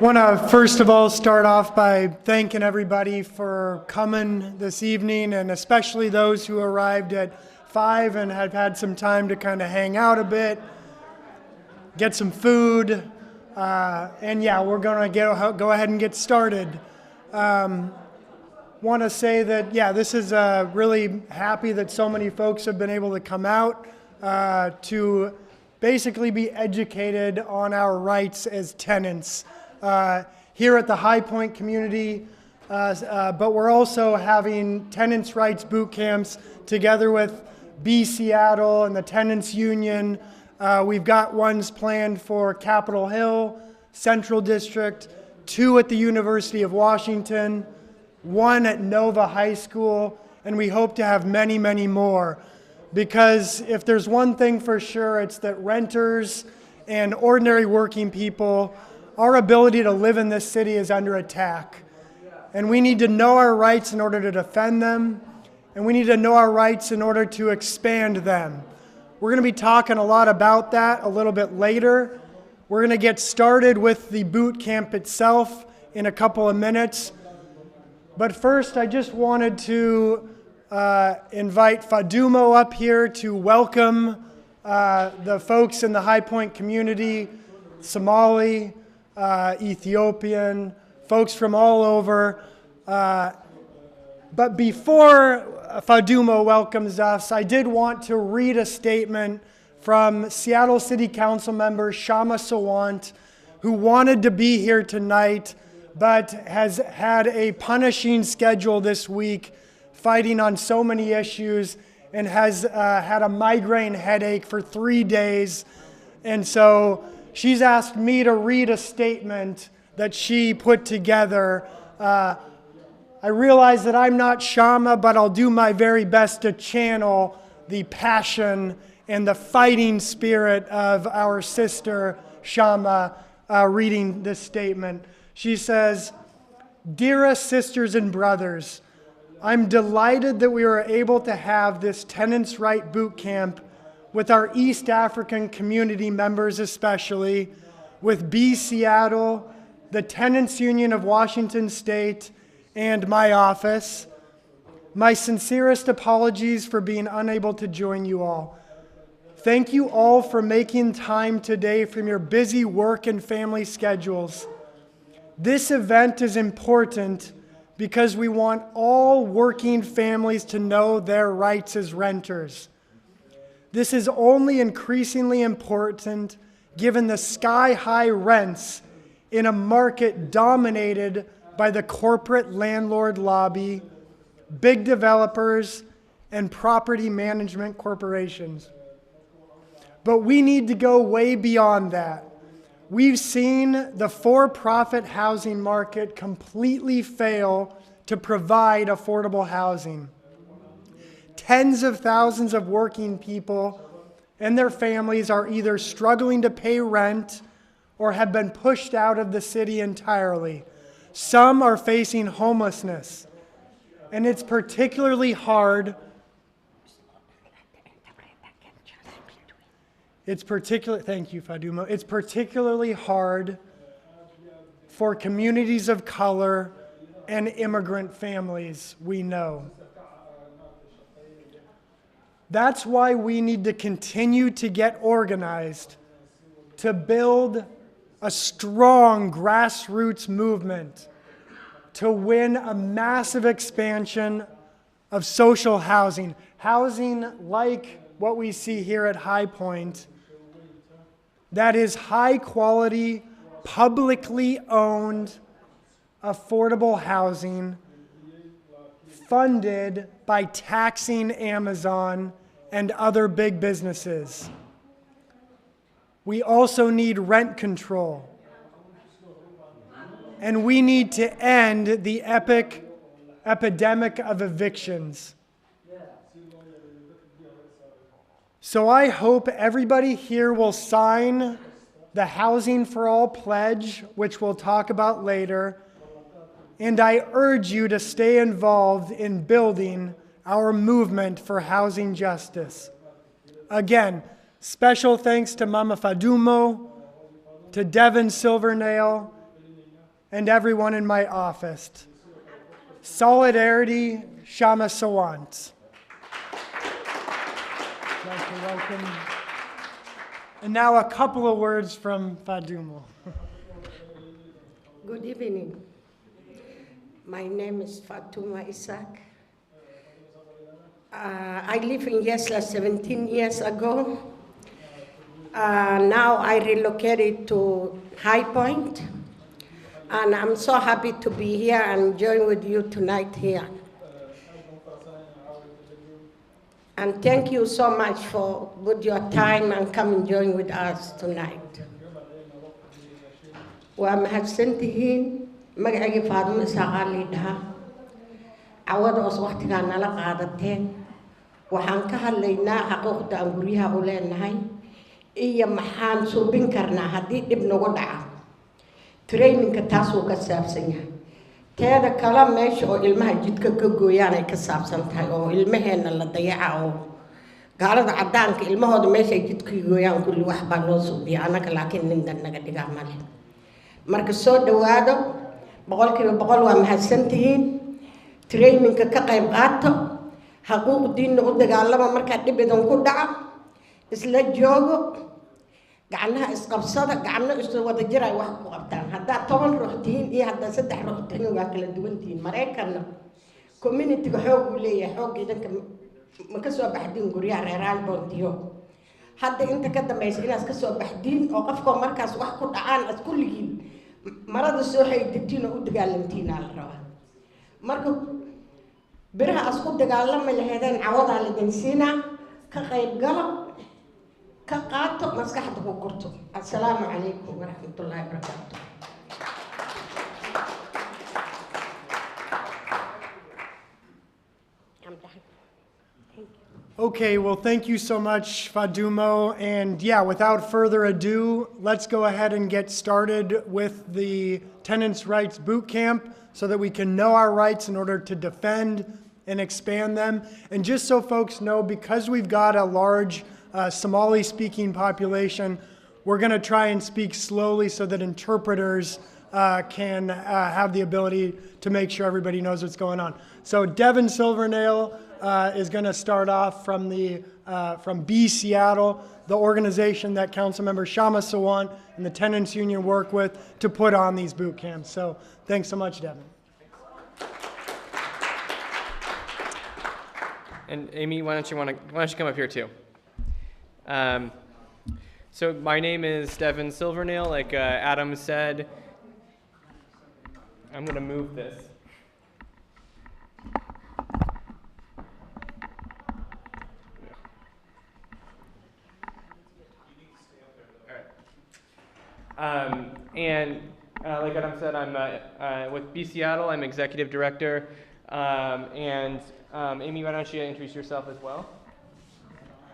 Want to first of all start off by thanking everybody for coming this evening, and especially those who arrived at 5 and have had some time to kind of hang out a bit, get some food, and yeah, we're going to go ahead and get started. Want to say that, yeah, this is really happy that so many folks have been able to come out to basically be educated on our rights as tenants here at the High Point community, but we're also having tenants' rights boot camps together with Seattle and the Tenants Union. We've got ones planned for Capitol Hill, Central District, 2 at the University of Washington, 1 at Nova High School, and we hope to have many, many more. Because if there's one thing for sure, it's that renters and ordinary working people, our ability to live in this city is under attack. And we need to know our rights in order to defend them, and we need to know our rights in order to expand them. We're going to be talking a lot about that a little bit later. We're going to get started with the boot camp itself in a couple of minutes. But first, I just wanted to invite Fadumo up here to welcome the folks in the High Point community, Somali, Ethiopian, folks from all over. But before Fadumo welcomes us, I did want to read a statement from Seattle City Council member Shama Sawant, who wanted to be here tonight, but has had a punishing schedule this week, fighting on so many issues, and has had a migraine headache for 3 days. And so she's asked me to read a statement that she put together. I realize that I'm not Shama, but I'll do my very best to channel the passion and the fighting spirit of our sister Shama reading this statement. She says, "Dearest sisters and brothers, I'm delighted that we were able to have this Tenants' Right Boot Camp with our East African community members especially, with Seattle, the Tenants Union of Washington State, and my office. My sincerest apologies for being unable to join you all. Thank you all for making time today from your busy work and family schedules. This event is important because we want all working families to know their rights as renters. This is only increasingly important given the sky-high rents in a market dominated by the corporate landlord lobby, big developers, and property management corporations. But we need to go way beyond that. We've seen the for-profit housing market completely fail to provide affordable housing. Tens of thousands of working people and their families are either struggling to pay rent or have been pushed out of the city entirely. Some are facing homelessness, and it's particularly hard. Thank you, Fadumo. It's particularly hard for communities of color and immigrant families, we know. That's why we need to continue to get organized to build a strong grassroots movement to win a massive expansion of social housing. Housing like what we see here at High Point, that is high quality, publicly owned, affordable housing funded by taxing Amazon and other big businesses. We also need rent control. And we need to end the epidemic of evictions. So I hope everybody here will sign the Housing for All pledge, which we'll talk about later. And I urge you to stay involved in building our movement for housing justice. Again, special thanks to Mama Fadumo, to Devin Silvernail, and everyone in my office. Solidarity, Shama Sawant. I'd like to welcome. And now a couple of words from Fadumo. Good evening. My name is Fatuma Isaac. I live in Yesla 17 years ago. Now I relocated to High Point, and I'm so happy to be here and join with you tonight here. And thank you so much for with your time and come and join with us tonight. Waa mahadsantihiin. Magacayga Faaduma Isaaq lidhaha. Cawada os waqtigaa nala qaadateen. Waxaan ka hadlaynaa xuquuqda aan guryaha u leenahay iyo maxaan suubin karnaa haddii dhib nagu dhaca. Trainingka taas uu ka saabsan yahay. Teeda kala meesha oo ilmaha jidka ka gooyaan ay ka saabsan tahay oo ilmaheena la dayaca oo gaalada cadaanka ilmahooda meesha ay jidka gooyaan kulli wax baa loo suubiyaa anaga laakiin nin dan naga dhigaa male. Marka soo dhawaado 100% waa mahadsantihiin. Trainingka ka qayb qaato xuquuqdiina u dagaalama marka dhib idan ku dhaca isla joogo gacnaha isqabsada gacno isoo wada jiray wax ku qabtaan hadda 10 ruux tihiin iyo hadda 3 ruux tihiin waa kala duwan tihiin Mareykanna community-ga xoog u leeyahay xoog idanka ma ka soo baxdin guryaha reeraal boontiyo hadda inta ka dambaysa inaad ka soo baxdin oo qofka markaas wax ku dhacaan ad kulligiin marada soo xeydintiin oo u dagaalantiin la rabaa marka biraha asku dagaalama lahaydeen cawada la dansiina ka qayb galo ka qaato maskaxda ku gurto. Assalaamu calaykum waraxmatullaahi wabarakaatuh. Okay, well, thank you so much, Fadumo. And yeah, without further ado, let's go ahead and get started with the Tenants' Rights Bootcamp so that we can know our rights in order to defend and expand them. And just so folks know, because we've got a large Somali-speaking population, we're going to try and speak slowly so that interpreters can have the ability to make sure everybody knows what's going on. So Devin Silvernail is going to start off from B Seattle, the organization that Councilmember Shama Sawant and the Tenants Union work with to put on these boot camps. So thanks so much, Devin. And Amy, why don't you come up here too? So my name is Devin Silvernail. Like Adam said, I'm going to move this. Like Adam said, I'm with B Seattle. I'm executive director. Amy, why don't you introduce yourself as well?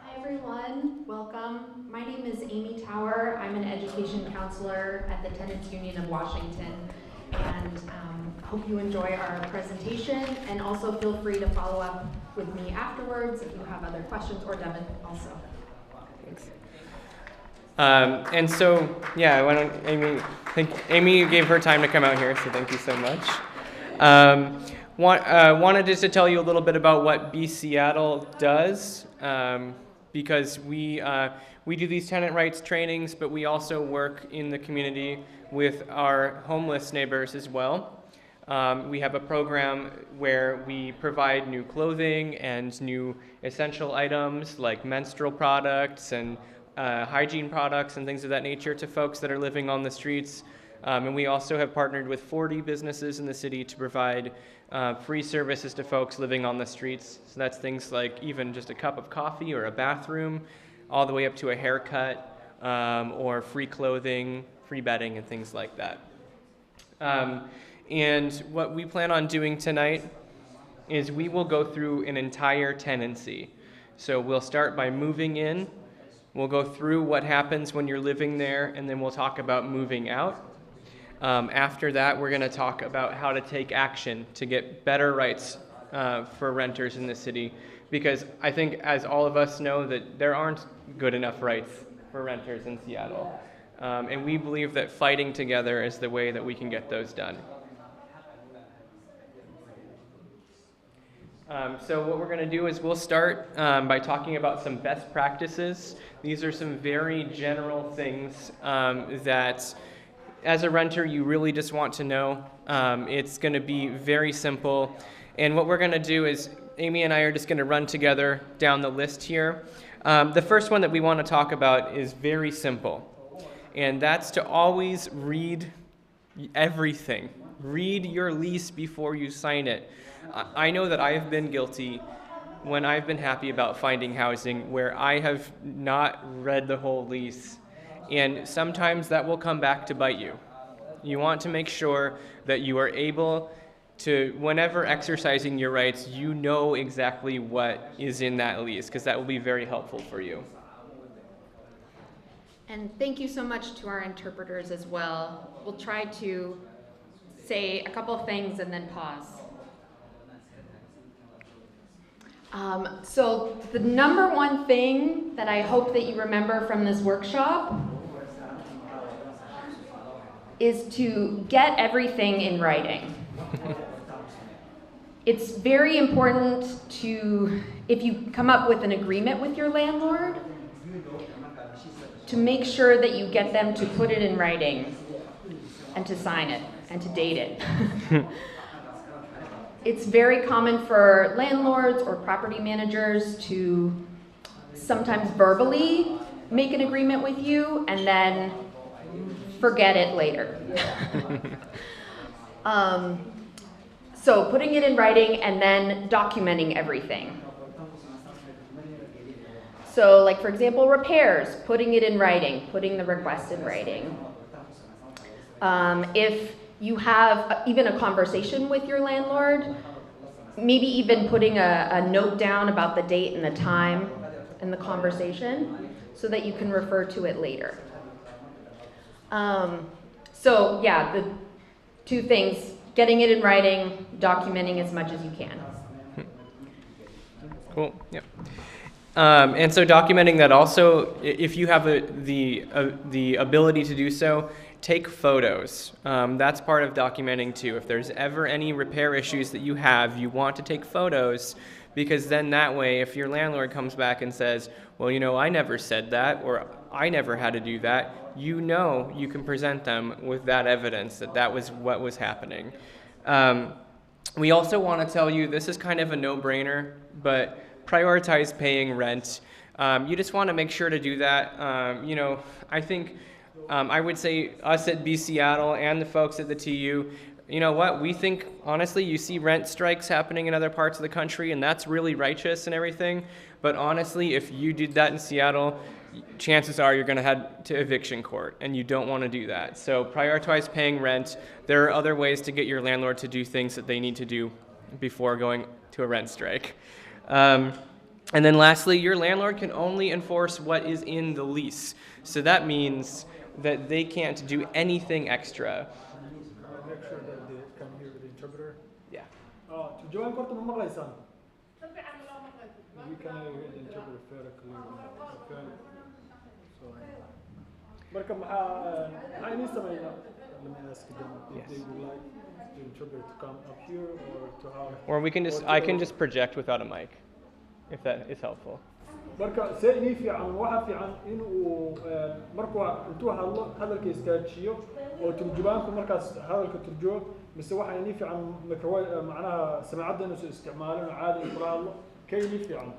Hi everyone, welcome. My name is Amy Tower. I'm an education counselor at the Tenants Union of Washington, and hope you enjoy our presentation, and also feel free to follow up with me afterwards if you have other questions, or Devin also. Thanks. And so, yeah, why don't Amy gave her time to come out here, so thank you so much. Wanted just to tell you a little bit about what B Seattle does, because we do these tenant rights trainings, but we also work in the community with our homeless neighbors as well. We have a program where we provide new clothing and new essential items like menstrual products and hygiene products and things of that nature to folks that are living on the streets. And we also have partnered with 40 businesses in the city to provide free services to folks living on the streets. So that's things like even just a cup of coffee or a bathroom, all the way up to a haircut, or free clothing, free bedding, and things like that. And what we plan on doing tonight is we will go through an entire tenancy. So we'll start by moving in. We'll go through what happens when you're living there, and then we'll talk about moving out. After that, we're going to talk about how to take action to get better rights for renters in the city, because I think, as all of us know, that there aren't good enough rights for renters in Seattle. And we believe that fighting together is the way that we can get those done. So what we're going to do is we'll start by talking about some best practices. These are some very general things that as a renter you really just want to know. It's going to be very simple. And what we're going to do is Amy and I are just going to run together down the list here. The first one that we want to talk about is very simple. And that's to always read everything. Read your lease before you sign it. I know that I have been guilty when I've been happy about finding housing where I have not read the whole lease. And sometimes that will come back to bite you. You want to make sure that you are able to, whenever exercising your rights, you know exactly what is in that lease, because that will be very helpful for you. And thank you so much to our interpreters as well. We'll try to say a couple of things and then pause. So the number one thing that I hope that you remember from this workshop is to get everything in writing. It's very important to, if you come up with an agreement with your landlord, to make sure that you get them to put it in writing and to sign it and to date it. It's very common for landlords or property managers to sometimes verbally make an agreement with you and then forget it later. So putting it in writing and then documenting everything. So like, for example, repairs, putting it in writing, putting the request in writing. If you have even a conversation with your landlord, maybe even putting a note down about the date and the time in the conversation so that you can refer to it later. So yeah, the two things, getting it in writing, documenting as much as you can. Cool, yep. And so documenting that also, if you have the ability to do so, take photos. That's part of documenting too. If there's ever any repair issues that you have, you want to take photos, because then that way, if your landlord comes back and says, well, you know, I never said that, or I never had to do that, you know you can present them with that evidence that that was what was happening. We also want to tell you, this is kind of a no-brainer, but prioritize paying rent. You just want to make sure to do that. You know, I think I would say us at B Seattle and the folks at the TU, you know what, we think, honestly, you see rent strikes happening in other parts of the country, and that's really righteous and everything, but honestly, if you did that in Seattle, chances are you're going to head to eviction court, and you don't want to do that. So prioritize paying rent. There are other ways to get your landlord to do things that they need to do before going to a rent strike. And then lastly, your landlord can only enforce what is in the lease. So that means that they can't do anything extra. Make sure that they come here with the interpreter. Yeah. Joan, korta ma maqlaysaan? We can hear the interpreter very clearly. Okay. So, marka maxaa inii sameynaa? Let me ask them if they would like the interpreter to come up here or to have. Or we can just, I can just project without a mic, if that is helpful. marka see inii fiican waxa fiican inuu markuu intuu hadalka istaajiyo oo turjubaanku markaas hadalka turjubo mise waxa inii fiican microwave macnaha samacadda inuu soo isticmaalo caadi kula hadlo kay inii fiican.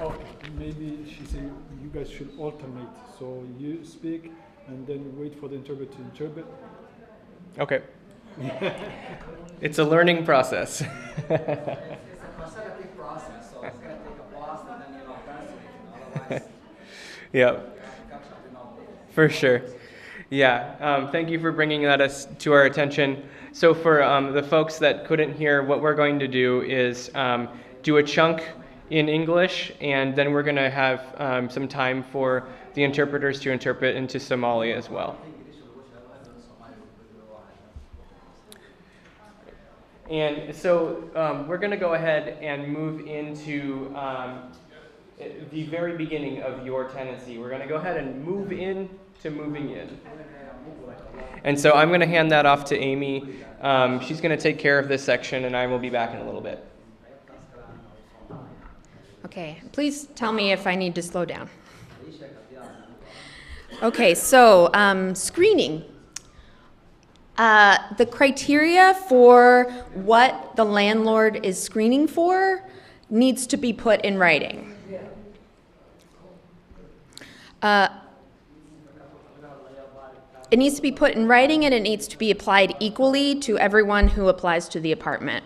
Oh, maybe she said you guys should alternate, so you speak and then wait for the interpreter to interpret. Okay. It's a learning process. It's a consecutive process, so it's going to take a pause and then translate. Otherwise, Yeah, for sure. Yeah, thank you for bringing that to our attention. So for the folks that couldn't hear, what we're going to do is do a chunk in English, and then we're going to have some time for the interpreters to interpret into Somali as well. And so we're going to go ahead and move into the very beginning of your tenancy. We're going to go ahead and move in to moving in. And so I'm going to hand that off to Amy. She's going to take care of this section, and I will be back in a little bit. Okay, please tell me if I need to slow down. Okay, so screening. The criteria for what the landlord is screening for needs to be put in writing. It needs to be put in writing, and it needs to be applied equally to everyone who applies to the apartment.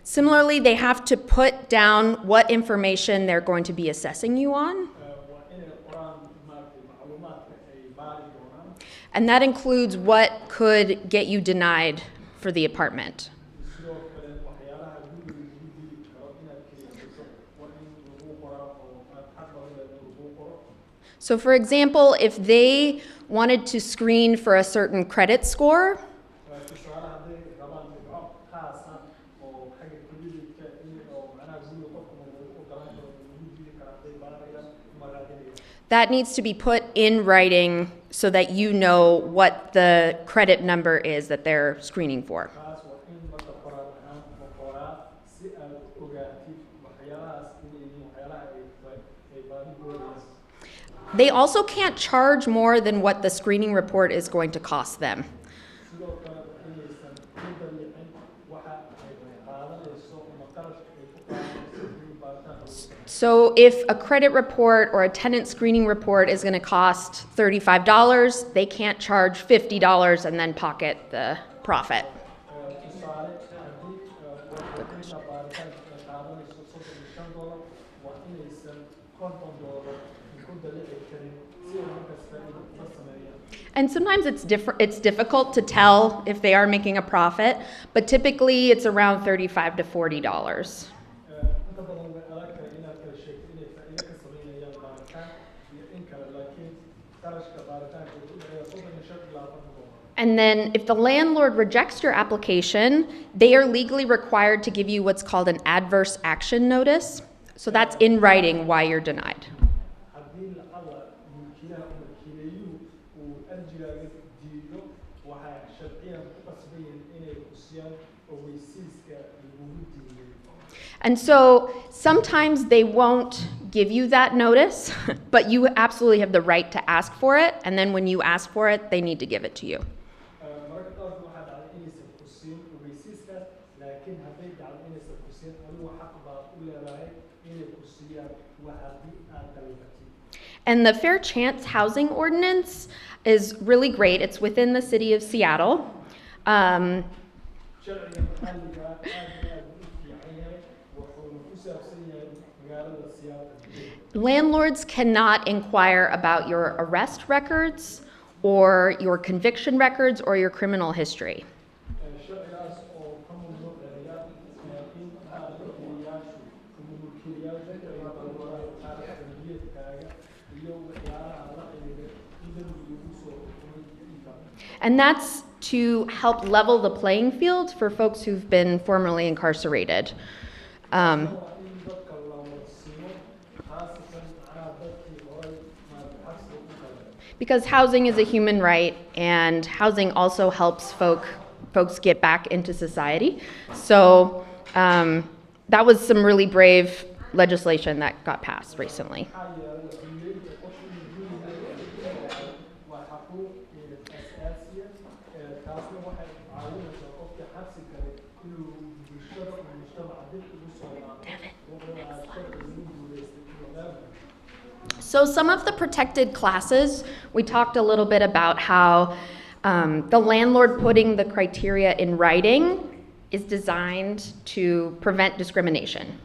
Similarly, they have to put down what information they're going to be assessing you on. And that includes what could get you denied for the apartment. So for example, if they wanted to screen for a certain credit score, that needs to be put in writing so that you know what the credit number is that they're screening for. They also can't charge more than what the screening report is going to cost them. So if a credit report or a tenant screening report is going to cost $35, they can't charge $50 and then pocket the profit. And sometimes it's difficult to tell if they are making a profit, but typically it's around $35 to $40. And then if the landlord rejects your application, they are legally required to give you what's called an adverse action notice. So that's in writing why you're denied. And so sometimes they won't give you that notice, but you absolutely have the right to ask for it. And then when you ask for it, they need to give it to you. And the Fair Chance Housing Ordinance is really great. It's within the city of Seattle. Landlords cannot inquire about your arrest records or your conviction records or your criminal history. And that's to help level the playing field for folks who've been formerly incarcerated. Because housing is a human right, and housing also helps folks get back into society. So that was some really brave legislation that got passed recently. So some of the protected classes, we talked a little bit about how the landlord putting the criteria in writing is designed to prevent discrimination.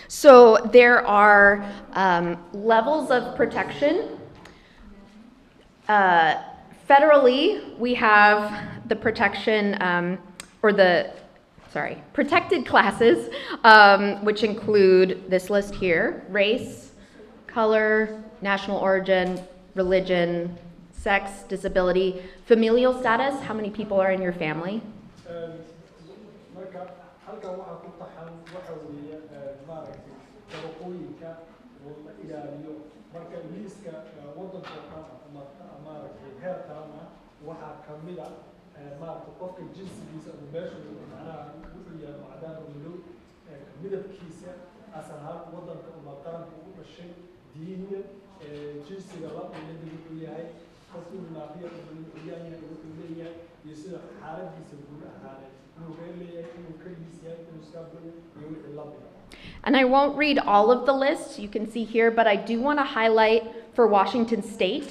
So there are levels of protection. Federally, we have the protection or the protected classes, which include this list here: race, color, national origin, religion, sex, disability, familial status, how many people are in your family? marka halkan waxaa ku taxan waxa weeye maaragtay dabaqooyinka oo la ilaaliyo marka liiska wadanka ama maaragtay heerkana waxaa kamid ah maaragtay qofka jinsigiisa ama meesha macnaha wuxuu yahay macdaan madow midabkiisa asal ahaan wadanka ama qaranka u dhashay diiniga jinsiga la dhigay wuxuu yahay qofku naafiya wuxuu yahay iyo sida xaaladiisa guud ahaaneed inuu ka leeyahay inuu ka yahay inuu iska bado iyo wixii la mid And I won't read all of the lists you can see here, but I do want to highlight for Washington State.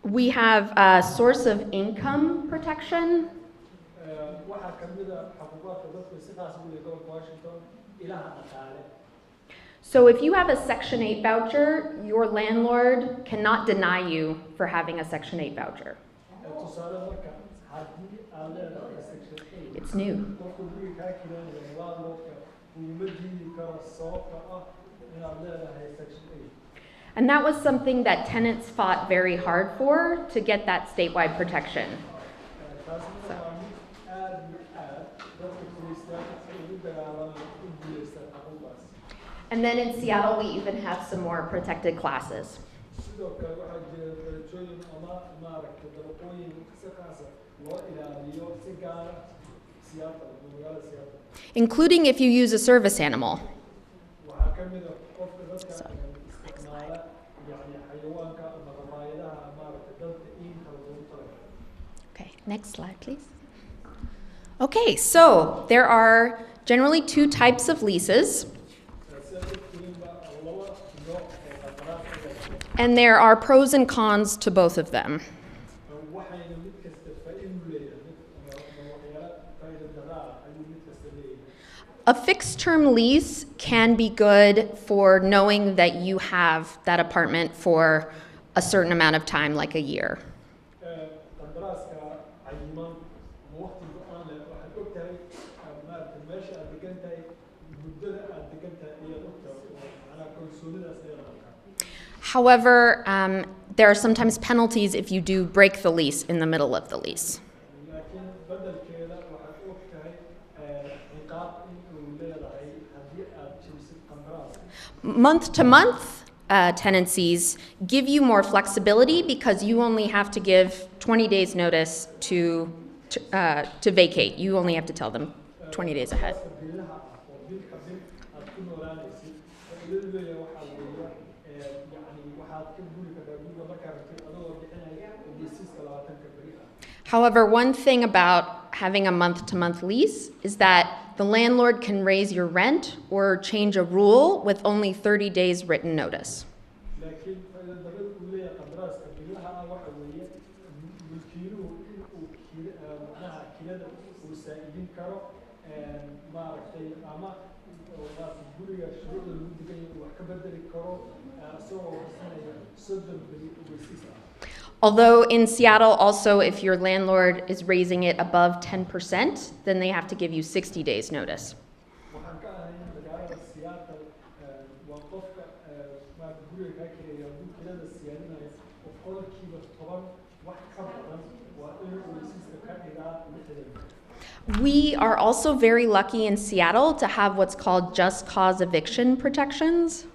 We have a source of income protection. So if you have a Section 8 voucher, your landlord cannot deny you for having a Section 8 voucher. It's new. And that was something that tenants fought very hard for to get that statewide protection. So. And then in Seattle, we even have some more protected classes. Including if you use a service animal. So, next slide. Okay, next slide, please. Okay, so there are generally two types of leases. And there are pros and cons to both of them. A fixed-term lease can be good for knowing that you have that apartment for a certain amount of time, like a year. However, there are sometimes penalties if you do break the lease in the middle of the lease. Month-to-month tenancies give you more flexibility because you only have to give 20 days notice to vacate. You only have to tell them 20 days ahead. However, one thing about having a month-to-month lease is that the landlord can raise your rent or change a rule with only 30 days written notice. Although in Seattle also, if your landlord is raising it above 10%, then they have to give you 60 days notice. We are also very lucky in Seattle to have what's called just cause eviction protections.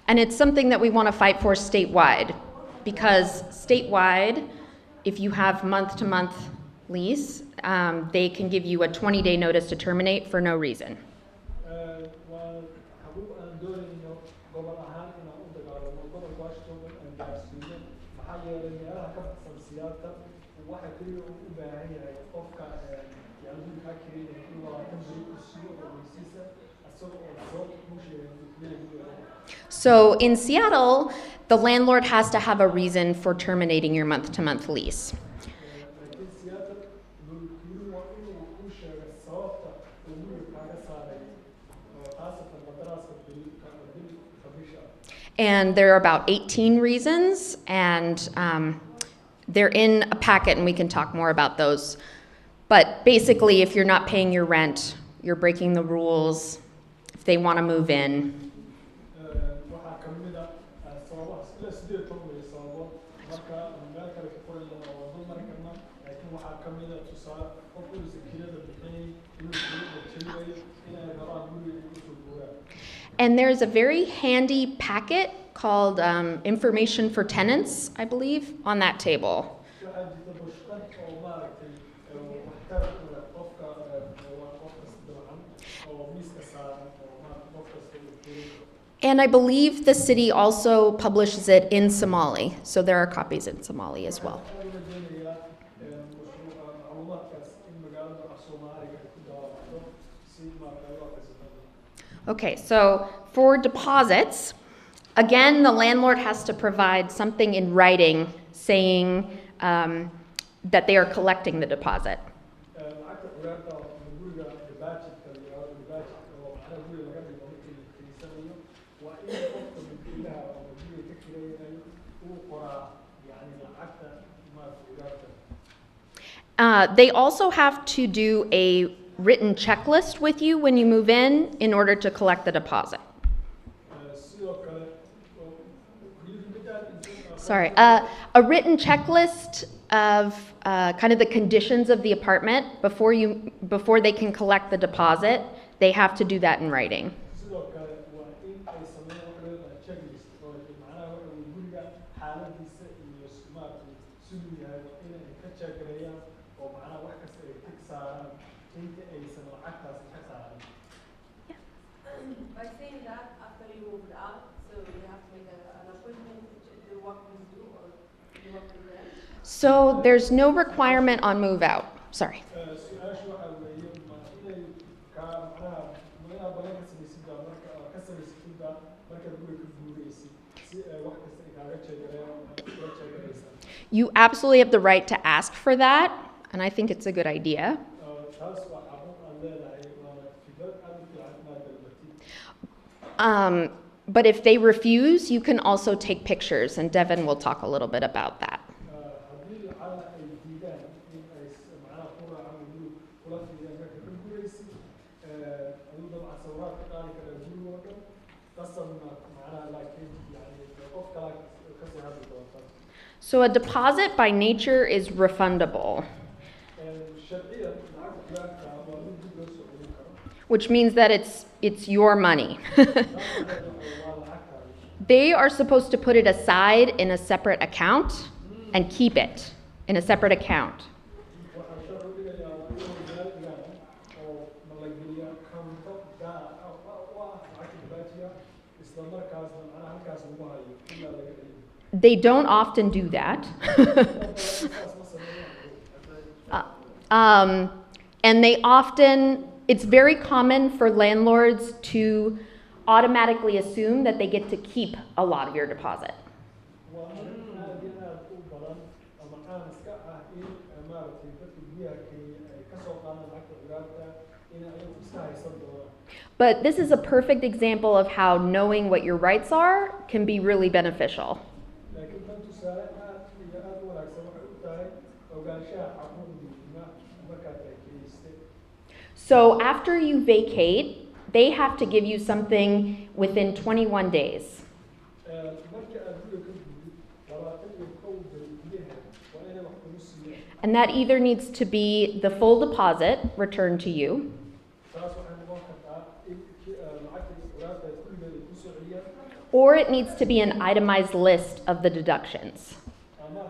And it's something that we want to fight for statewide, because statewide, if you have month-to-month lease, they can give you a 20-day notice to terminate for no reason. So in Seattle, the landlord has to have a reason for terminating your month-to-month lease. And there are about 18 reasons, and they're in a packet, and we can talk more about those. But basically, if you're not paying your rent, you're breaking the rules, if they want to move in. waxaa ka mid ah sababaha ilaa 18 sababo marka meel kale ka qoraya oo dad mari karna laakiin waxaa ka mid ah tusaale qofku uusan kirada bixinay inuu kirada jebinayo inay rabaan guriga inuu soo guuraan. And there's a very handy packet called Information for Tenants, I believe, on that table. waxaa jirta bushqad oo maaragtay waxtar u leh qofka waa qofkas dabcan oo miiska saaran oo qof kasta uu fiiriyo. And I believe the city also publishes it in Somali, so there are copies in Somali as well. waxaan rajaynayaa macluumaadkaas in magaalada af Soomaaliga ay ku daawato si maaragtay loo akhrisato. Okay, so for deposits, again, the landlord has to provide something in writing saying that they are collecting the deposit. lacagta curaarta oo guriga deposit-ka la yiraahdo deposit oo macnaha guriga laga dhigo markii la kireysanayo waa in qofka milkiilaha oo guriga ka kireynayo uu qoraa yacni lacagta maaragta curaarta. They also have to do a written checklist with you when you move in order to collect the deposit. sidoo kale Sorry, a written checklist of kind of the conditions of the apartment before they can collect the deposit. They have to do that in writing. sidoo kale waa in ay sameeyaan wax loo yaqaan checklist oo macnaha waxa uu guriga xaaladiisa iyo maaragtay siduu yahay waa inay ka check-gareeyaan oo macnaha wax kasta ay tig saaraan inta aysan lacagtaas ka saaran. By saying that, after you moved out, so you have to make an appointment to work with you or you work with them? So there's no requirement on move out. Sorry. su-aashu waxaa weeye ma inay kaa macnaha ma inaad balan ka samaysidba marka ka samaysidba markaad guriga ka guuraysid si ay wax kasta ay kaaga jeegarayaan kula jeegaraysaa. You absolutely have the right to ask for that, and I think it's a good idea. taas waa xarun aan leedahay waana fikrad aad u fiican inaad dalbatid. But if they refuse, you can also take pictures, and Devin will talk a little bit about that. haddii lacala ay diidaan in ay macnaha ku raacaan guriga kula fiiriyaan marka ka guuraysid aduu dabcan sawiraad ka qaadi karaa guriga oo dhan qasabna macnaha laakiin yacni qof kala kasii hadli doonta. So a deposit by nature is refundable, sharciyan lacagta curaarta waa mid dib loo soo celin karo. which means that it's your money. waa lacagtaada. They are supposed to put it aside in a separate account and keep it in a separate account. waxaan sharci u dhigayaa waa inuu meel dhigaan oo malageliya counto gaar ah oo ah lacagta baajiga isla markaasna macnaha halkaas lagu hayo ilaa laga celiyo. They don't often do that. saas ma sameeyaan. And they often, it's very common for landlords to automatically assume that they get to keep a lot of your deposit. waa arrin aad iyo aad u badan ama aan iska ah in maaragtay dadka guryaha Kenya ay ka soo qaadaan lacagta curaarta in ayagu iska haysan doonaan. But this is a perfect example of how knowing what your rights are can be really beneficial. laakiin tan tusaale aad iyo aad u wanaagsan waxay u tahay ogaanshaha xaquuqdiina markaad ay kireysatay. So after you vacate, they have to give you something within 21 days. marka aad guriga ka gudid 21 beri gudaheed waa inay wax kugu siiyaan. And that either needs to be the full deposit returned to you, taas waxay noqon kartaa in lacagta curaarta ay kulligeed ay ku soo celiyaan or it needs to be an itemized list of the deductions. ama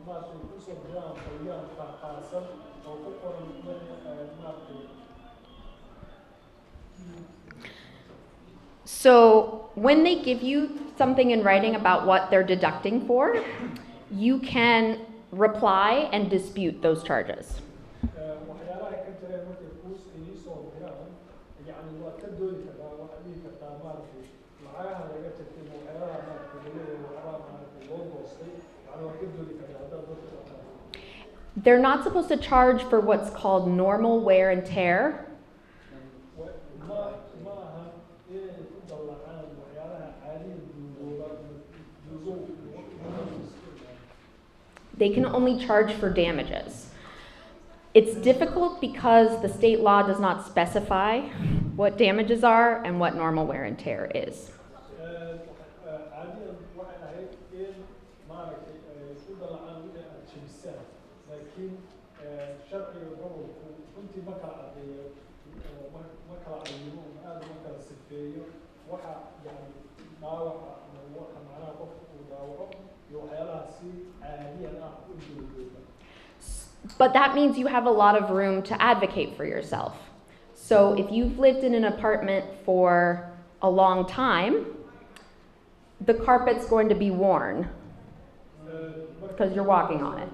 maaragtay ku soo diraan qoyaan faahfaahsan oo ku qoran maaragtay. So when they give you something in writing about what they're deducting for, you can reply and dispute those charges. waxyaalaha ka jireen markay kuus inii soo diraan yacni waad ka doodi kartaa waxaad dhihi kartaa maaragtay lacagaha laga jirtay waxyaalaha maaragtay laga waxbaa maaragtay loo goostay yacni waad ka doodi kartaa haddaad dadka dhaqaaqdo. They're not supposed to charge for what's called normal wear and tear, ma aha inay ku dallacaan waxyaalaha caadiga duugooba they can only charge for damages. It's difficult because the state law does not specify what damages are and what normal wear and tear is. عاديا waxay ahayd in maaragtay isku dalacaan wixii aad jebisaan laakiin sharciga gobolku runtii ma kala cadeeyo ma kala cayimo aad ma kala sifeeyo waxa yani dhaawaca ama waxa macnaha qofka uu dhaawaco iyo waxyaalaha si caadiyan ah u joogooda. But that means you have a lot of room to advocate for yourself. So if you've lived in an apartment for a long time, the carpet's going to be worn because you're walking on it.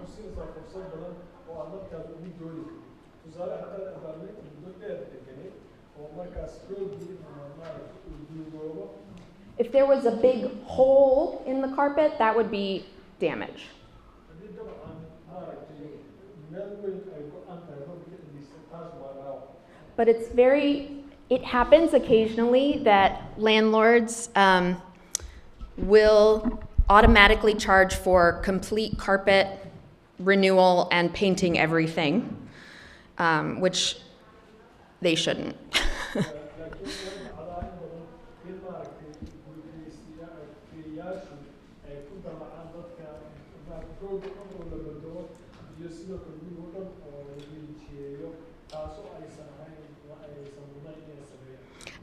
If there was a big hole in the carpet, that would be damage. But it happens occasionally that landlords will automatically charge for complete carpet renewal and painting everything, which they shouldn't.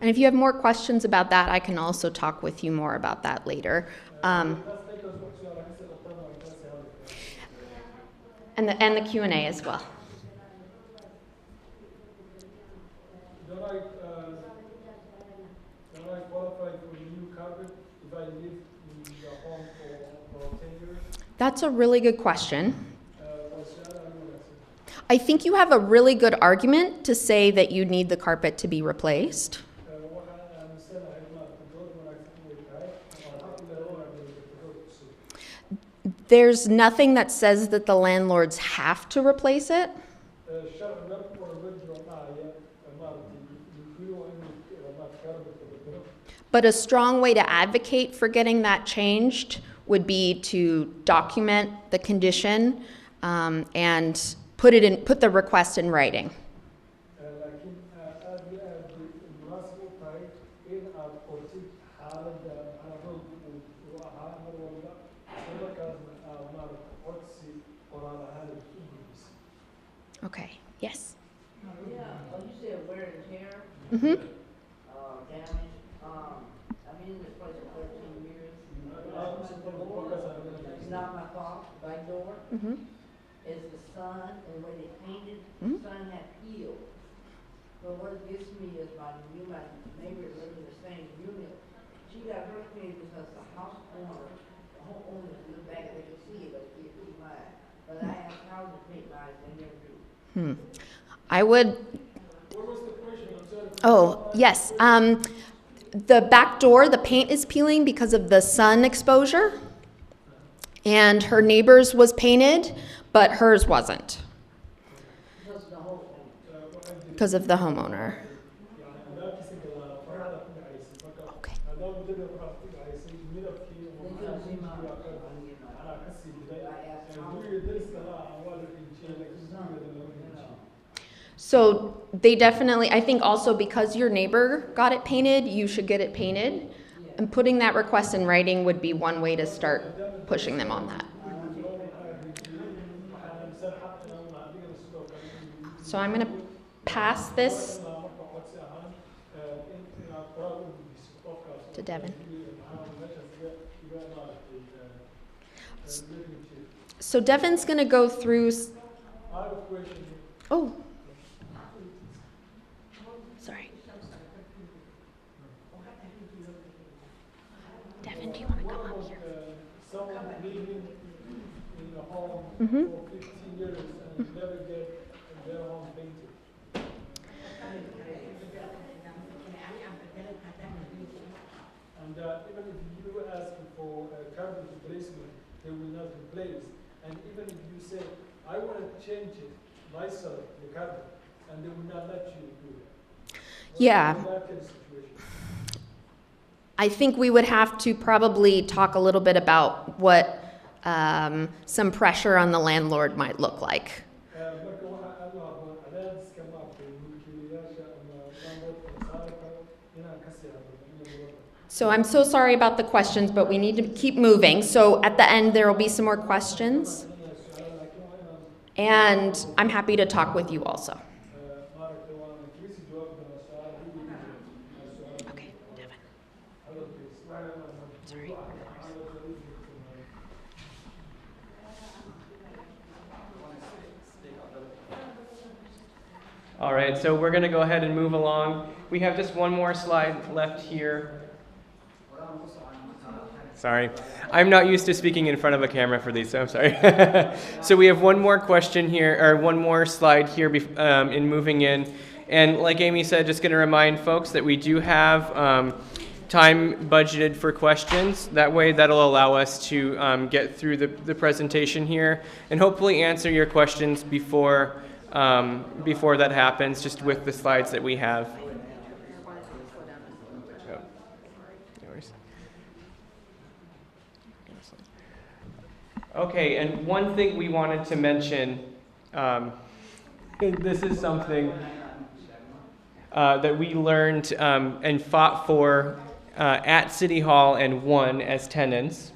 And if you have more questions about that, I can also talk with you more about that later. And the Q&A as well. Don't I qualify for new carpet if I live in the home for 10 years? That's a really good question. I think you have a really good argument to say that you need the carpet to be replaced. There's nothing that says that the landlords have to replace it. But a strong way to advocate for getting that changed would be to document the condition and put the request in writing. Okay, yes. Yeah, you said wear and tear, Mm-hmm. damage. I've been in this place for 13 years. It's not my fault, back door. Mm-hmm. It's the sun and when they painted, Mhm. the sun had peeled. But what gets me is my neighbor living in the same unit. She got her painted because the house owner, the homeowner in the back, they could see it, but they couldn't mine. But I asked how to paint mine, they never do. I would. What was the question? I'm sorry. Oh, yes. The back door, the paint is peeling because of the sun exposure. And her neighbor's was painted, but hers wasn't because of the homeowner. Okay. So they definitely, I think also because your neighbor got it painted, you should get it painted. And putting that request in writing would be one way to start pushing them on that. So I'm going to pass this to Devin. So Devin's going to go through. Oh. Sorry. Devin, do you want to come up here? Someone living in a home Mhm. for 15 years and never get their home painted. And even if you ask for a carpet replacement, they will not replace. And even if you say, I want to change it myself, the carpet, and they will not let you do it. Yeah. In that kind of situation. I think we would have to probably talk a little bit about what some pressure on the landlord might look like. marka waxa aad u habboon cadaadiska maaragtay mulkiilayaasha ama landlordka la saari karo inaan ka sii hadlo in la wada. So I'm so sorry about the questions, but we need to keep moving. So at the end, there will be some more questions. And I'm happy to talk with you also. maaragtay waan kiisi jawaab doonaa su'aalaha ugu weydiin. Okay, Devin. Sorry. All right, so we're going to go ahead and move along. We have just one more slide left here. Sorry. I'm not used to speaking in front of a camera for these, so I'm sorry. So we have one more question here, or one more slide here in moving in. And like Amy said, just going to remind folks that we do have time budgeted for questions. That way, that'll allow us to get through the presentation here and hopefully answer your questions before that happens, just with the slides that we have. Okay, and one thing we wanted to mention, this is something that we learned and fought for at City Hall and won as tenants.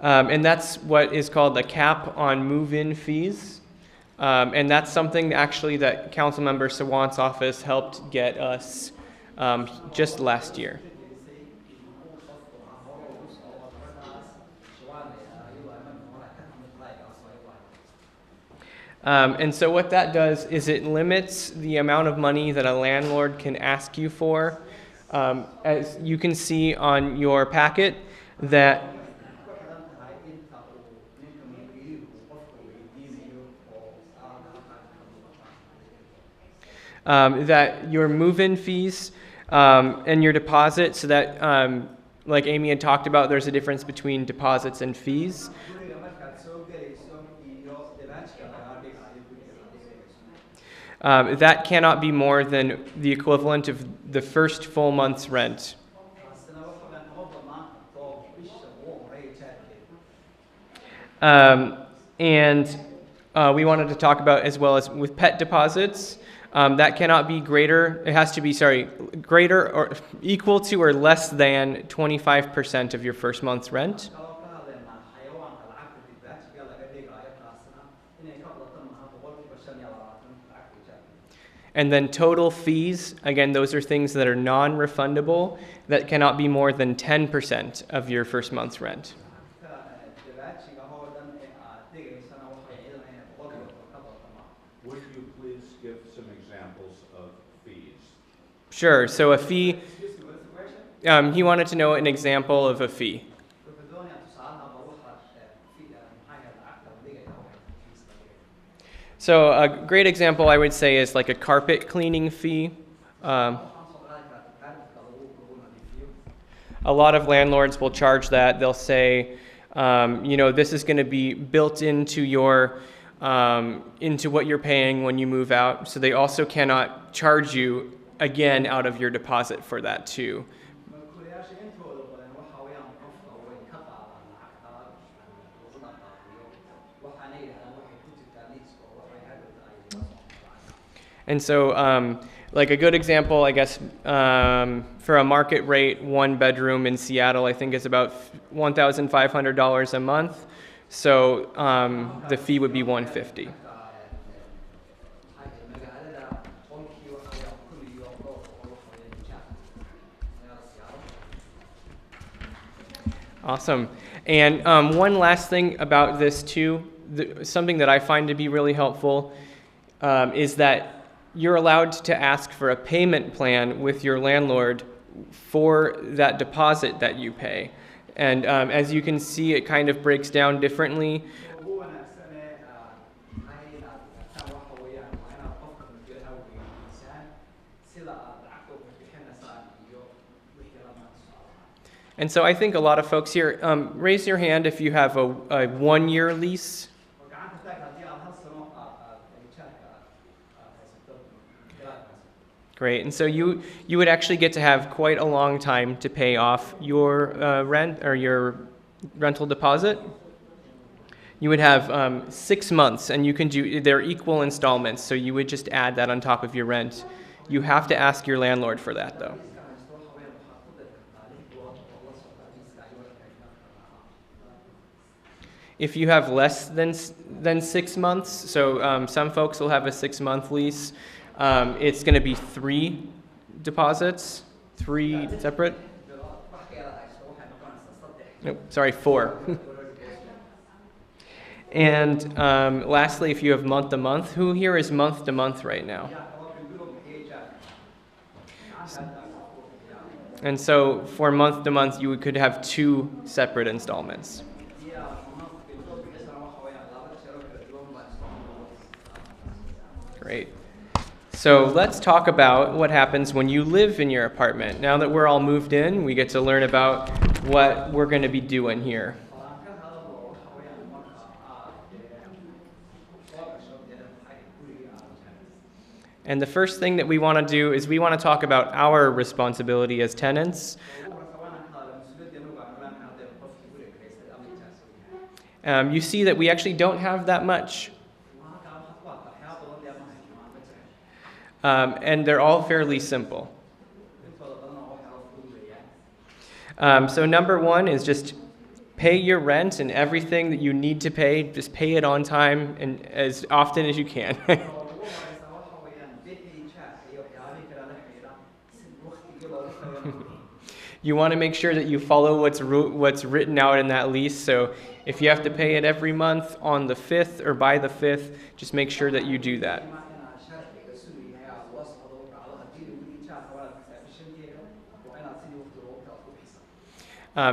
And that's what is called the cap on move-in fees. And that's something actually that Councilmember Sawant's office helped get us just last year. And so what that does is it limits the amount of money that a landlord can ask you for. As you can see on your packet, that that your move-in fees and your deposit, so that, like Amy had talked about, there's a difference between deposits and fees. That cannot be more than the equivalent of the first full month's rent. And we wanted to talk about, as well as with pet deposits, that cannot be greater, it has to be, greater or equal to or less than 25% of your first month's rent. And then total fees, again, those are things that are non-refundable, that cannot be more than 10% of your first month's rent. Would you please give some examples of fees? Sure, so a fee, he wanted to know an example of a fee. So a great example I would say is like a carpet cleaning fee. A lot of landlords will charge that. They'll say, this is going to be built into your into what you're paying when you move out. So they also cannot charge you again out of your deposit for that too. And so, like a good example, I guess, for a market rate, 1 bedroom in Seattle, I think is about $1,500 a month. So the fee would be $150. Awesome. And one last thing about this too, something that I find to be really helpful is that you're allowed to ask for a payment plan with your landlord for that deposit that you pay. And as you can see, it kind of breaks down differently. And so I think a lot of folks here, raise your hand if you have a 1-year lease. Great. And so you would actually get to have quite a long time to pay off your rent or your rental deposit. You would have 6 months, and you can do, they're equal installments, so you would just add that on top of your rent. You have to ask your landlord for that, though. If you have less than 6 months, so some folks will have a 6-month lease, it's going to be 3 deposits, 3 separate. Nope, sorry, 4. And lastly, if you have month-to-month, who here is month-to-month right now? And so for month-to-month, you could have 2 separate installments. Great. So let's talk about what happens when you live in your apartment. Now that we're all moved in, we get to learn about what we're going to be doing here. And the first thing that we want to do is we want to talk about our responsibility as tenants. You see that we actually don't have that much. And they're all fairly simple. So number 1 is just pay your rent and everything that you need to pay. Just pay it on time and as often as you can. You want to make sure that you follow what's written out in that lease. So if you have to pay it every month on the 5th or by the 5th, just make sure that you do that.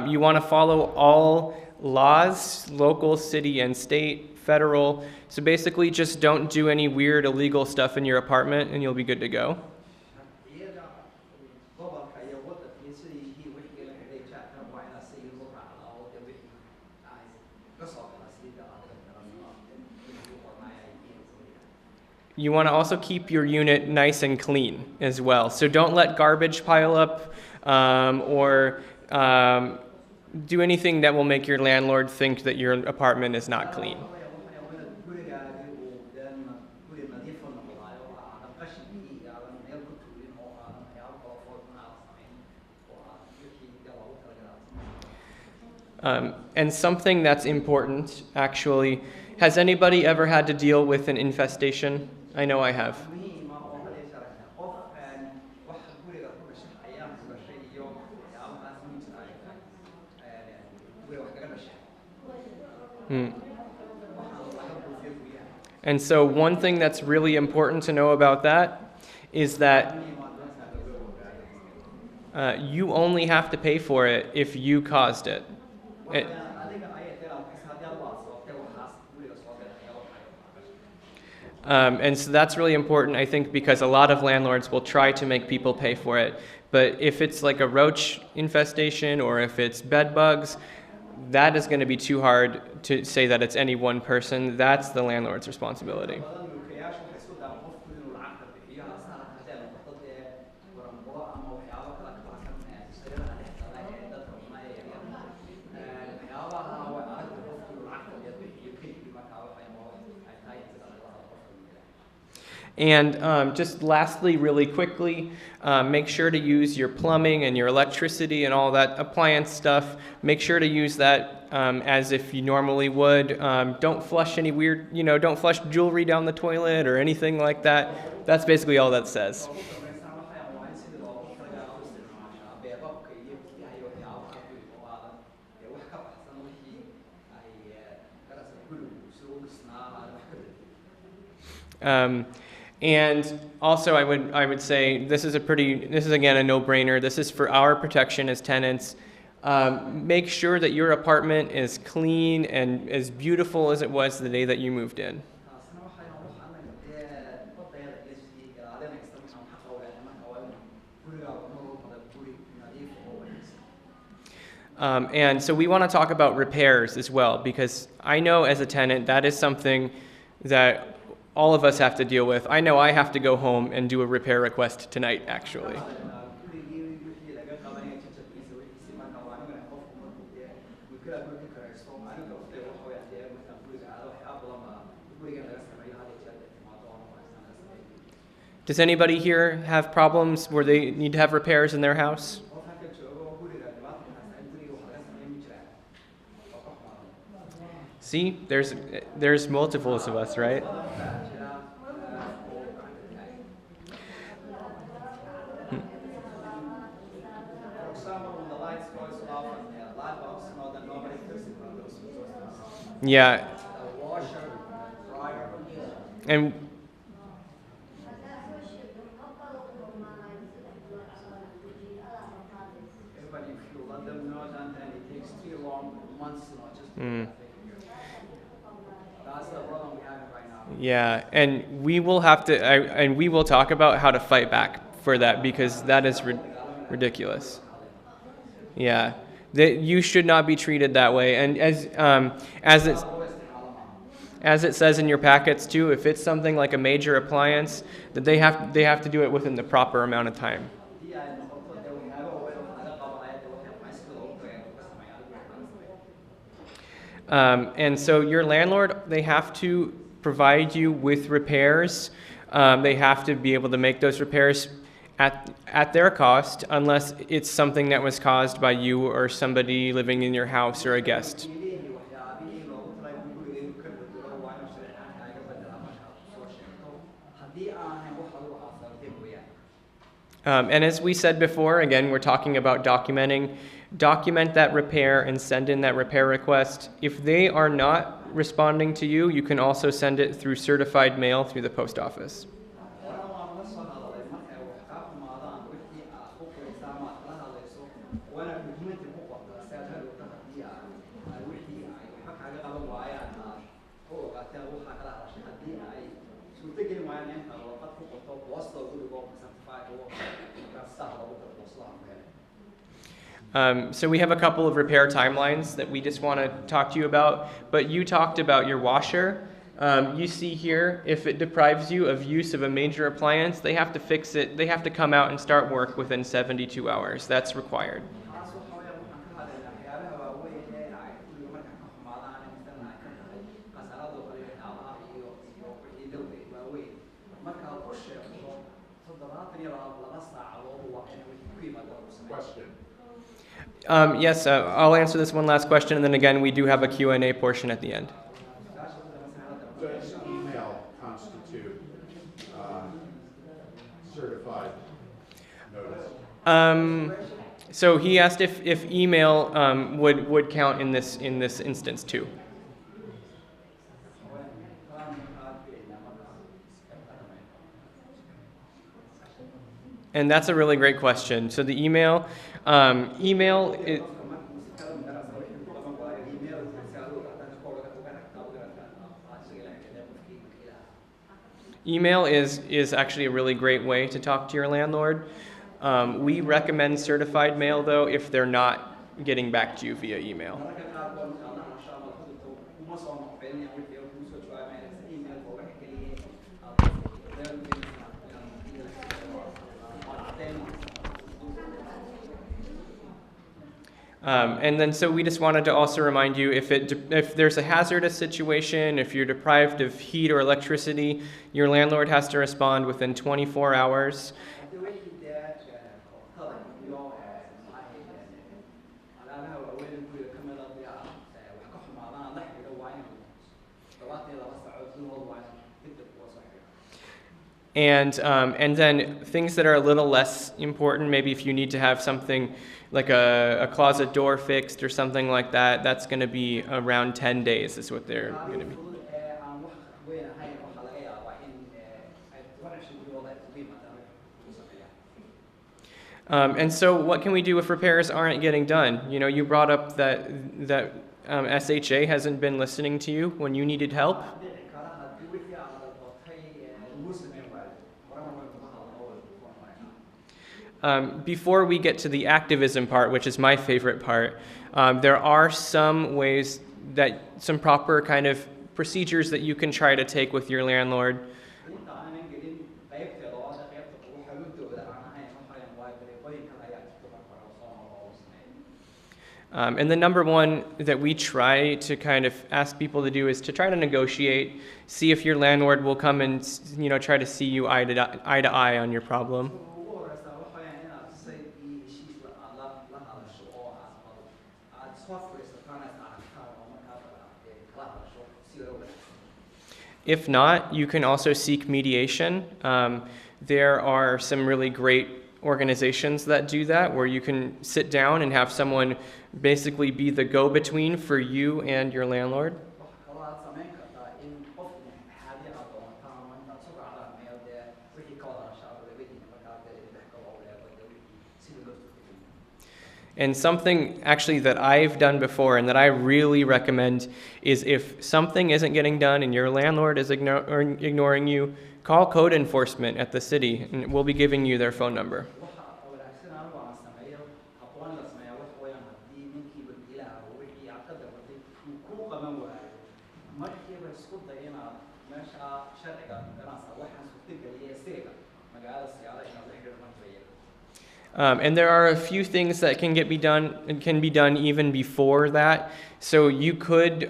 You want to follow all laws, local, city, and state, federal. So basically just don't do any weird illegal stuff in your apartment and you'll be good to go. You want to also keep your unit nice and clean as well. So don't let garbage pile up or do anything that will make your landlord think that your apartment is not clean. And something that's important, actually, has anybody ever had to deal with an infestation? I know I have. And so one thing that's really important to know about that is that you only have to pay for it if you caused it. And so that's really important, I think, because a lot of landlords will try to make people pay for it. But if it's like a roach infestation or if it's bed bugs, that is going to be too hard to say that it's any one person. That's the landlord's responsibility. And just lastly, really quickly, make sure to use your plumbing and your electricity and all that appliance stuff. Make sure to use that as if you normally would. Don't flush any weird, don't flush jewelry down the toilet or anything like that. That's basically all that says. And also I would say this is again a no-brainer. This is for our protection as tenants. Make sure that your apartment is clean and as beautiful as it was the day that you moved in. And so we want to talk about repairs as well, because I know as a tenant that is something that all of us have to deal with. I know I have to go home and do a repair request tonight, actually. Does anybody here have problems where they need to have repairs in their house? See, there's multiples of us, right? Yeah. And yeah, and we will have to, and we will talk about how to fight back for that, because that is ridiculous. Yeah, that you should not be treated that way. And as it says in your packets too, if it's something like a major appliance, that they have to do it within the proper amount of time. And so your landlord, they have to provide you with repairs. They have to be able to make those repairs at their cost, unless it's something that was caused by you or somebody living in your house or a guest. And as we said before, again, we're talking about documenting. Document that repair and send in that repair request. If they are not responding to you, you can also send it through certified mail through the post office. So we have a couple of repair timelines that we just want to talk to you about, but you talked about your washer. You see here, if it deprives you of use of a major appliance, they have to fix it. They have to come out and start work within 72 hours. That's required. Yes, I'll answer this one last question, and then again, we do have a Q&A portion at the end. Does email constitute certified notice? So he asked if email would count in this instance too. And that's a really great question. So the email is actually a really great way to talk to your landlord. We recommend certified mail though if they're not getting back to you via email. And then so we just wanted to also remind you, if there's a hazardous situation, if you're deprived of heat or electricity, your landlord has to respond within 24 hours. And then things that are a little less important, maybe if you need to have something like a closet door fixed or something like that, that's going to be around 10 days is what they're going to be. And so what can we do if repairs aren't getting done? You know, you brought up that SHA hasn't been listening to you when you needed help. Before we get to the activism part, which is my favorite part, there are some ways that some proper kind of procedures that you can try to take with your landlord. inta aanan gelin qaybteeda oo ah qaybta ugu xaludooda aan ahayn waxaan waa dariiqooyinka ayaa jirta marka hore soo noqo oo sameeyo. And the number one that we try to kind of ask people to do is to try to negotiate, see if your landlord will come and try to see you eye to eye on your problem. ugu horeysa waxaan inaad say heshiis la hadasho oo aad soo furiisataan aad aragtaan oo markaa kala hadasho si loo wanaagsan. If not, you can also seek mediation. There are some really great organizations that do that, where you can sit down and have someone basically be the go-between for you and your landlord. Waxa kaloo aad samayn kartaa in qofku dhexdhexaadyo aad doontaan oo intaad soo raacdaan meel dee wixii ka wada hadashaa labadiina markaa dee dhex galo oo eego dee wixii sidii loo turjumay. And something actually that I've done before and that I really recommend is if something isn't getting done and your landlord is ignoring you, call code enforcement at the city and we'll be giving you their phone number. Waxa wanaagsan anigu aan sameeyo habboon la sameeyo waxa weeyaan haddii ninkii wakiilaha oo wixii aad ka dalbatay uu kuu qaban waayo markiiba isku day inaad meesha sharciga garanaysa waxaan suurtageliyay siriga magaalada siyaada inaad la xidhiidho markiiba iyaga. And there are a few things that can be done even before that. So you could,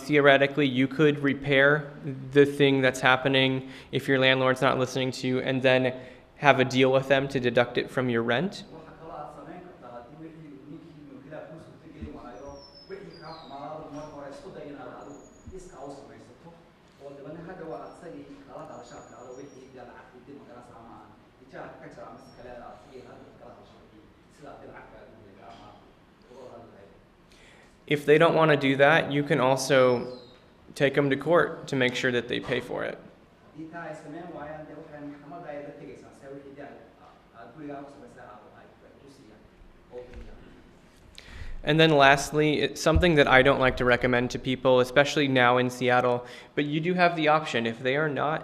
theoretically, you could repair the thing that's happening if your landlord's not listening to you, and then have a deal with them to deduct it from your rent. Waxa kaloo aad samayn kartaa haddii wixii ninkii wakiilaha kuu suurtageli waayo wixii kaa xumaadaadu marka hore isku day inaad adigu iskaa u samaysato oo dabadna hadhow aad isagii kala hadashaa kaado wixii dee lacagtii dib magaras ama ijaarka ka jira ama si kale aad sigii hadda kala hadasho wixii sidaa dib lacagta aad u heli ama uga hadli lahayd. If they don't want to do that, you can also take them to court to make sure that they pay for it. Haddii taa ay samayn waayaan dee waxay maxkamadda ay la tegaysaa se wixii dee aad gurigaa ku samaysay aad ku siiyaan oo bixiyaan. And then lastly, it's something that I don't like to recommend to people, especially now in Seattle, but you do have the option. If they are not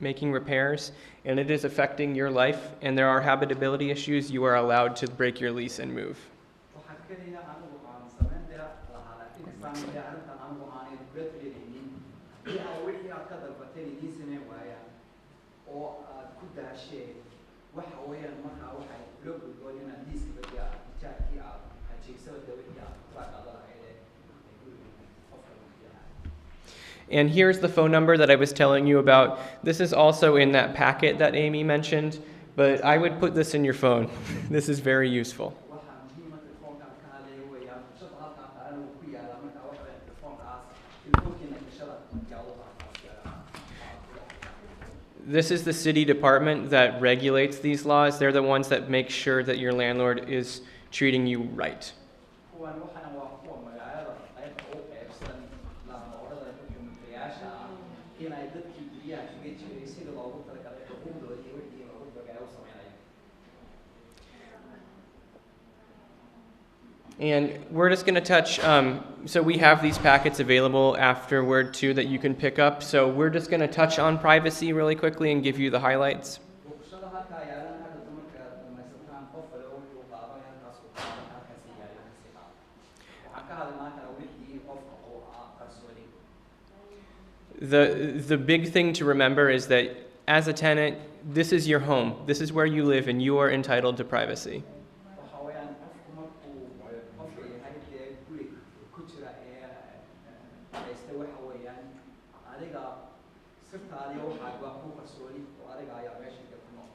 making repairs and it is affecting your life and there are habitability issues, you are allowed to break your lease and move. Waxaa keliya anigu aan samayn dee lahaa laakiin isaan dee arrintan anigu aanay kula talinayn haddii ay wixii aad ka dalbateen idiin samayn waayaan oo aad ku daasheen waxa weeyaan markaa waxay kula gudboon inaad liiska badiya ijaarkii aad hajiigsada dee wixii aad kula qaada lahayd ee guriga qofka wakiilaha. And here's the phone number that I was telling you about. This is also in that packet that Amy mentioned, but I would put this in your phone. This is very useful. Waxaa muhiima telefoonkaan ka hadlaya weeyaan bulshada halkaan taagan uu ku yaala markaa waxa weeyaan telefoonkiina gashada markaa u This is the city department that regulates these laws. They're the ones that make sure that your landlord is treating you right. kuwan waxaan waa kuwa magaalada qaybta u qaybsan laandoorada xukuumayaasha ah inay dadkii guryaha kaga jiray sida loogu talagalay xuquuqdooda iyo wixii loogu tagay u sameynaya. And we're just going to touch, so we have these packets available afterward too that you can pick up. So we're just going to touch on privacy really quickly and give you the highlights. Bulshada halkaa yaalan hadda dumarka dhamaysataan qof wale wuxuu qaadan halkaas uu qaadan halkaasi yaalin kasi qaado. Waxaan ka hadalnaa kala wixii qofka uu qarsoodi. The big thing to remember is that as a tenant, this is your home. This is where you live and you are entitled to privacy. Waxa weeyaan qofku markuu qofka yahay dee guriga ku jira ee haysta waxa weeyaan adiga sirtaadii waxaad waa ku qarsoodi oo adiga ayaa meesha ku nool.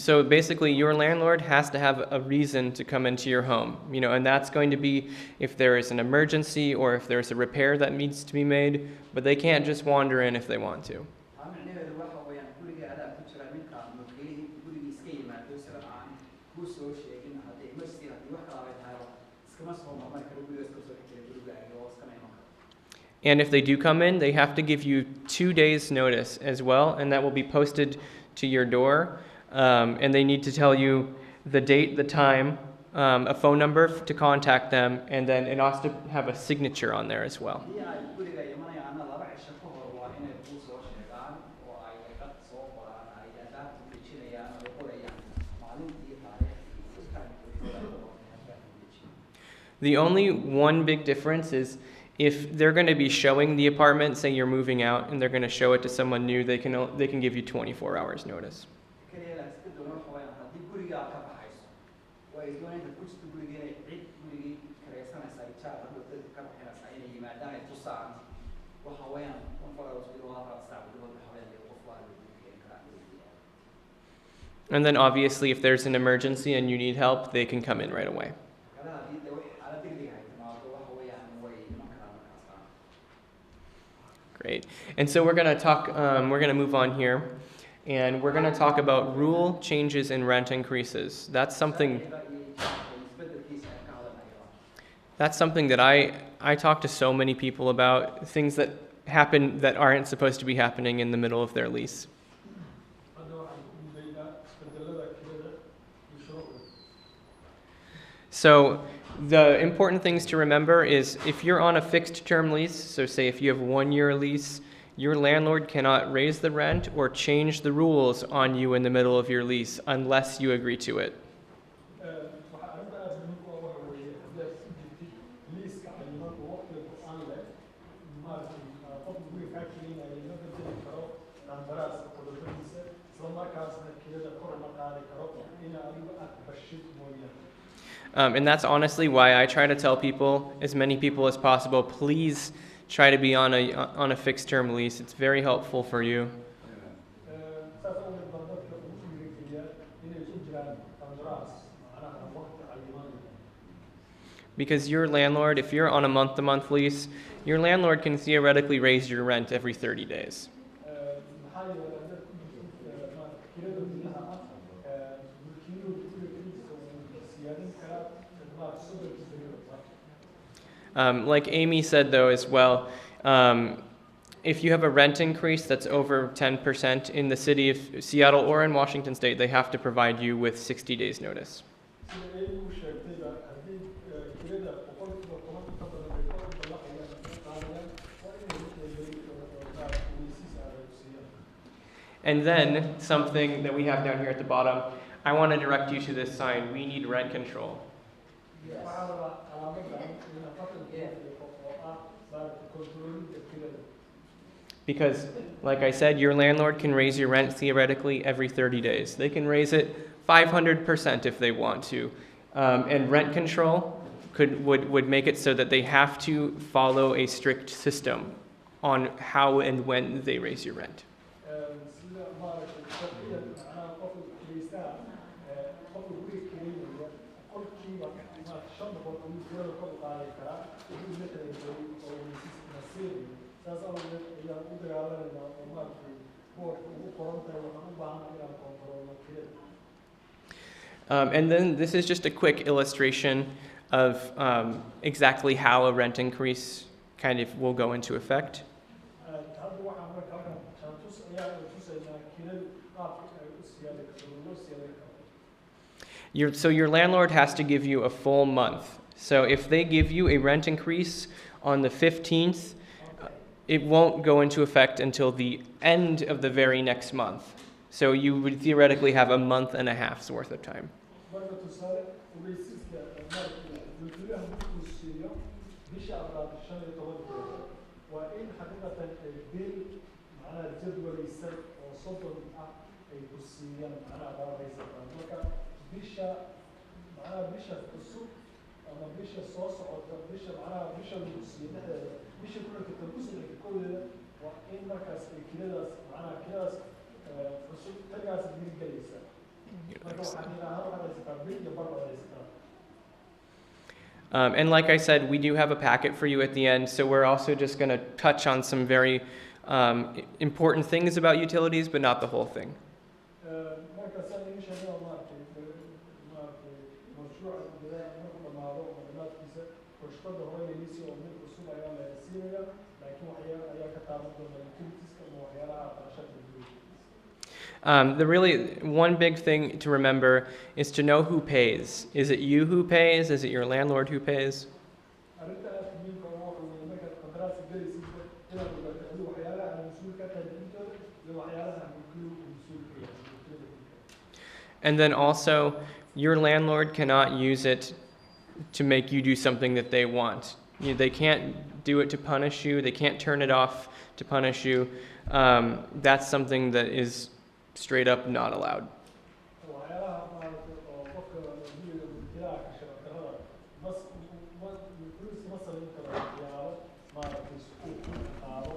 So basically, your landlord has to have a reason to come into your home, and that's going to be if there is an emergency or if there's a repair that needs to be made, but they can't just wander in if they want to. Taa micnaheedu waxa weeyaan guriga adaa ku jira ninka mulkiilihii gurigii iska yimaado sida aan kuu soo sheegin haddii emergency haddii wax kala ay tahay iskama soo marmari karo guriga iska soo xigay guriga oo iskama iman karo. And if they do come in, they have to give you 2 days notice as well, and that will be posted to your door. And they need to tell you the date, the time, a phone number to contact them, and then it has to have a signature on there as well. Haddii ay guriga imanayaana 2 cisho ka hor waa inay kuu soo sheegaan oo ay dad soo qoraan ay adaabta u dejinayaan oo qorayaan maalintii taariikhdii The only one big difference is if they're going to be showing the apartment, say you're moving out, and they're going to show it to someone new, they can give you 24 hours notice. kaliya la iska doono waxa weeyaan haddii guriga aad ka baxayso waa ay doonaysa ku jirto guriga inay cid gurigii karaysanaysa ay jaar hadhow dadka ka baxinaysa inay yimaadaan ay tusaan waxa weeyaan konfaraws bilo afar saac gudahood waxa weeyaan iyo qof waa lagu keeni karaa guriga. And then obviously if there's an emergency and you need help, they can come in right away. kala haddii de wax xaalad degdeg ay timaado waxa weeyaan way iman karaan markaas. Great. And so we're going to talk, we're going to move on here, and we're going to talk about rule changes and rent increases. That's something that I talk to so many people about, things that happen that aren't supposed to be happening in the middle of their lease. So the important things to remember is if you're on a fixed term lease, so say if you have a 1-year lease, your landlord cannot raise the rent or change the rules on you in the middle of your lease unless you agree to it. And that's honestly why I try to tell people, as many people as possible, please try to be on a fixed term lease. It's very helpful for you. Because your landlord, if you're on a month-to-month lease, your landlord can theoretically raise your rent every 30 days. Like Amy said, though, as well, if you have a rent increase that's over 10% in the city of Seattle or in Washington State, they have to provide you with 60 days notice. And then, something that we have down here at the bottom, I want to direct you to this sign, we need rent control. Yes. Because, like I said, your landlord can raise your rent theoretically every 30 days. They can raise it 500% if they want to. And rent control would make it so that they have to follow a strict system on how and when they raise your rent. And then this is just a quick illustration of exactly how a rent increase kind of will go into effect. So your landlord has to give you a full month. So if they give you a rent increase on the 15th, it won't go into effect until the end of the very next month. So you would theoretically have a month and a half's worth of time. And like I said, we do have a packet for you at the end, so we're also just going to touch on some very important things about utilities, but not the whole thing. The really one big thing to remember is to know who pays. Is it you who pays? Is it your landlord who pays? And then also, your landlord cannot use it to make you do something that they want. They can't do it to punish you. They can't turn it off to punish you. That's something that is straight up not allowed. waxyaalaha maaragtay oo qofka guriga mulkiilaha ka shaqeynaya bas gurigiisa ma samayn karo waxyaalo maaragtay si uu ku qaado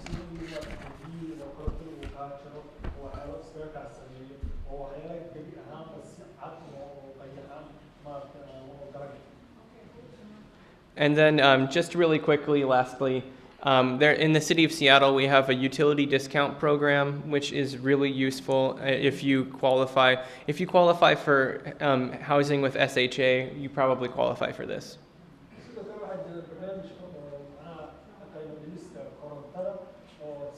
sida uu maaragtay biyo iyo koronto uu kaa jiro waxyaalo iskaga kaa sameeyo oo waxyaala gebi ahaanba si cad oo qayaxan maaragtay aan loo garan. And then just really quickly, lastly, there in the city of Seattle, we have a utility discount program, which is really useful if you qualify. If you qualify for housing with SHA, you probably qualify for this. sidoo kale waxaa jira barnaamij oo macnaha qiimo dhimista korontada oo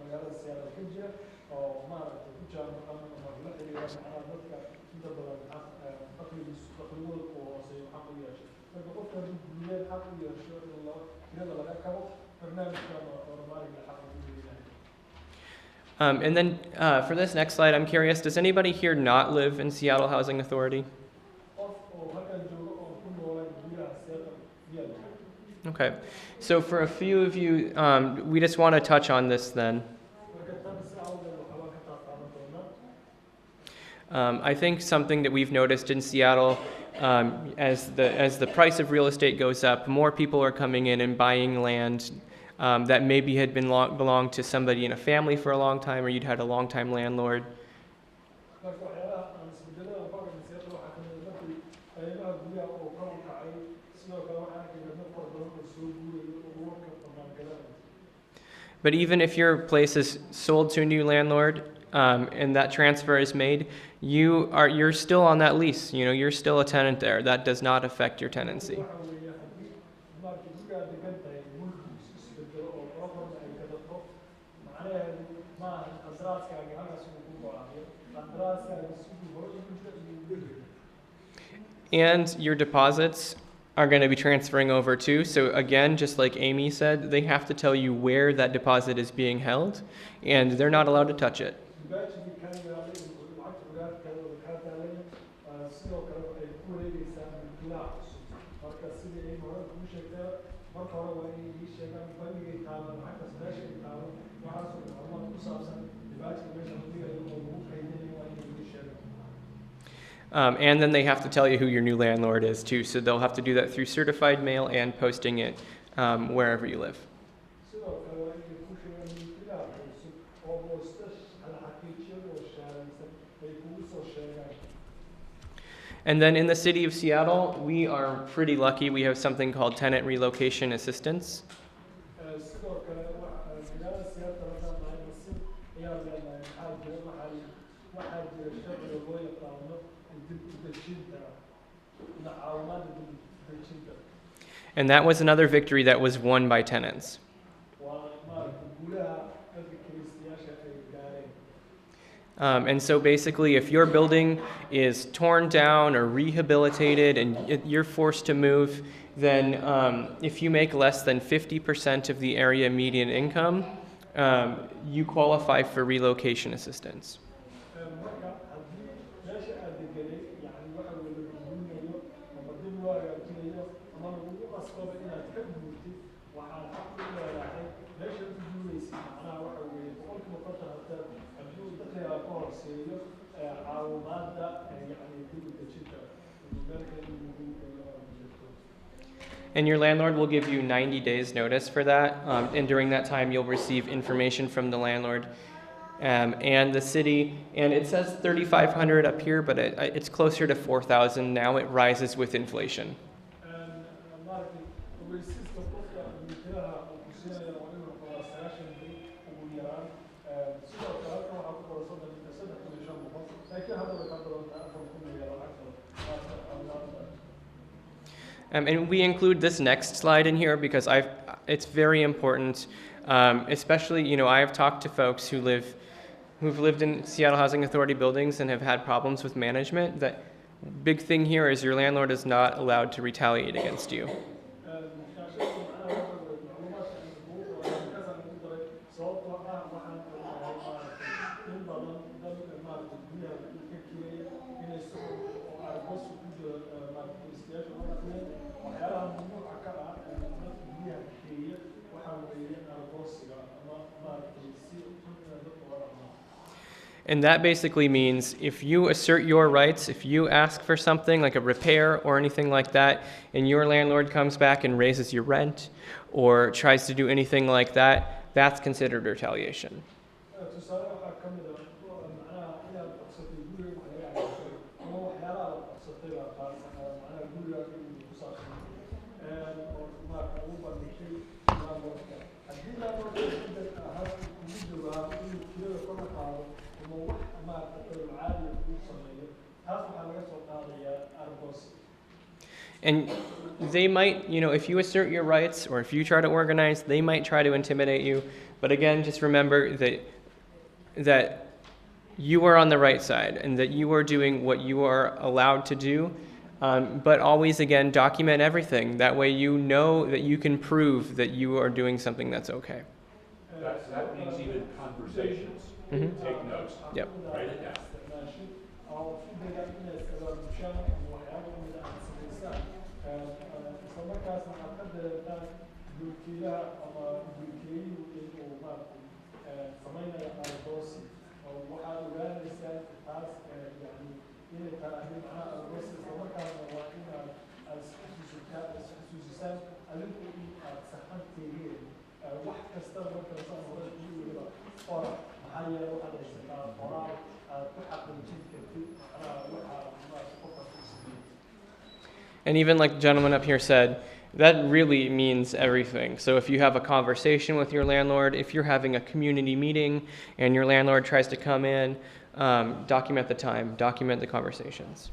magaalada Seattle ka jira oo maaragtay ku jaamacad ama la xiriira macnaha dadka inta badan dakhligooda uu hooseeyo xaq u yeesho marka qofka guryeed xaq u yeesho in kirada laga kabo barnaamijkan oo horumarinka xaq u leeyahay. And then for this next slide, I'm curious, does anybody here not live in Seattle Housing Authority? qof oo halkan jooga oo ku noolaan guryaha Seattle miyaa jira. Okay, so for a few of you, we just want to touch on this then. marka tan si awgeed waxaa ka taataaban doonaa. I think something that we've noticed in Seattle, as the price of real estate goes up, more people are coming in and buying land that maybe had belonged to somebody in a family for a long time, or you'd had a long time landlord. marka waxyaalaha aan isbedelada ku aragna Seattle waxaa kamid ah markii qiimaha guryaha oo kor u kacay sidoo kale waxaa arkayna dad fara badan oo soo guurayo oo warka bannaan galanaya. But even if your place is sold to a new landlord and that transfer is made, you're still on that lease. You're still a tenant there. That does not affect your tenancy. waxa weeye haddii maaragtay gurigaa degan tahay mulkiisu isbedelo oo qolofana ay gadato macnaheedu maaha qandaraaskaaga halkaas uu ku go'aamiyo qandaraaskaaga siduu hore ugu jira inuu leeyahay. And your deposits are going to be transferring over too. So again, just like Amy said, they have to tell you where that deposit is being held, and they're not allowed to touch it. dibaajigii kaa yaalay lacagta ogaadkeeda oo kaa taalay sidoo kale waxay ku wareegaysaa mulkiilaha cusub marka sidii ay hore kuu sheegtay marka hore waa inay ii sheegaan bangigay taalo lacagtaas meesha ay taalo waxaasoo dhan horumar ku saabsan dibaajiga meesha la dhigayo oo lagu kaydinayo waa inay ii sheegaan. And then they have to tell you who your new landlord is too. So they'll have to do that through certified mail and posting it wherever you live. sidoo kale waa inay ku sheegaan mulkiilaha cusub oo boosta la xaqiijiyo oo shahaadaysan ay kugu soo sheegaan. And then in the city of Seattle, we are pretty lucky. We have something called tenant relocation assistance. sidoo kale magaalada Seattle haddaan nahay nasiib ayaan leenahay waxaa jira sharciga loo yaqaano dib u dejinta caawimada dib u dejinta And that was another victory that was won by tenants. waa maaragtay guulaha dadka kiristayaasha ay gaareen. And so basically, if your building is torn down or rehabilitated and you're forced to move, then if you make less than 50% of the area median income, you qualify for relocation assistance. marka haddii meesha aad deganay yani waxa weye la burburinayo ama dib loo hagaajinayo ama lagugu qasbaba inaad ka guurtid waxaad xaq u leedahay meesha u guuraysid macnaha waxa weeye boqolkiiba konton hataa haddii uu dakhligaa ka hooseeyo caawimaada yani dib u dejinta meelka in lagu jirto. And your landlord will give you 90 days notice for that. And during that time, you'll receive information from the landlord and the city. And it says 3,500 up here, but it's closer to 4,000 now. It rises with inflation. maaragtay ogeysiiska qofka mulkiilaha uu ku siinaya waa inuu qoraa 9 bil ugu yaraan sidoo kale halkan waxaa ku qoran 3,500 laakiin hadda way ka badan tahay 4,000 iyo lacagta. And we include this next slide in here because it's very important, especially, I have talked to folks who've lived in Seattle Housing Authority buildings and have had problems with management. That big thing here is your landlord is not allowed to retaliate against you. waxyaalaha mamnuuca ka And that basically means if you assert your rights, if you ask for something like a repair or anything like that, and your landlord comes back and raises your rent or tries to do anything like that, that's considered retaliation. tusaale waxaa ka mid ah macnaha inaad qabsatay guriga waxyaalaha aad qabsatay ama waxyaalaha aad qabsatay baa qaar macnaha gurigaaga inuu ku saabsan oo maarka ugu bandhigtay landlordka haddii landlordka dad ahaan kugu jawaabo inuu kirada kor u qaado ama wax maarka caadi uu sameeyo taas waxaa laga soo qaadayaa argos. And they might, if you assert your rights or if you try to organize, they might try to intimidate you. But again, just remember that you are on the right side and that you are doing what you are allowed to do. But always, again, document everything. That way you know that you can prove that you are doing something that's okay. That means even conversations. Mhm. Take notes. Yep. Write it down. And even like the gentleman up here said, that really means everything. So if you have a conversation with your landlord, if you're having a community meeting and your landlord tries to come in, document the time, document the conversations.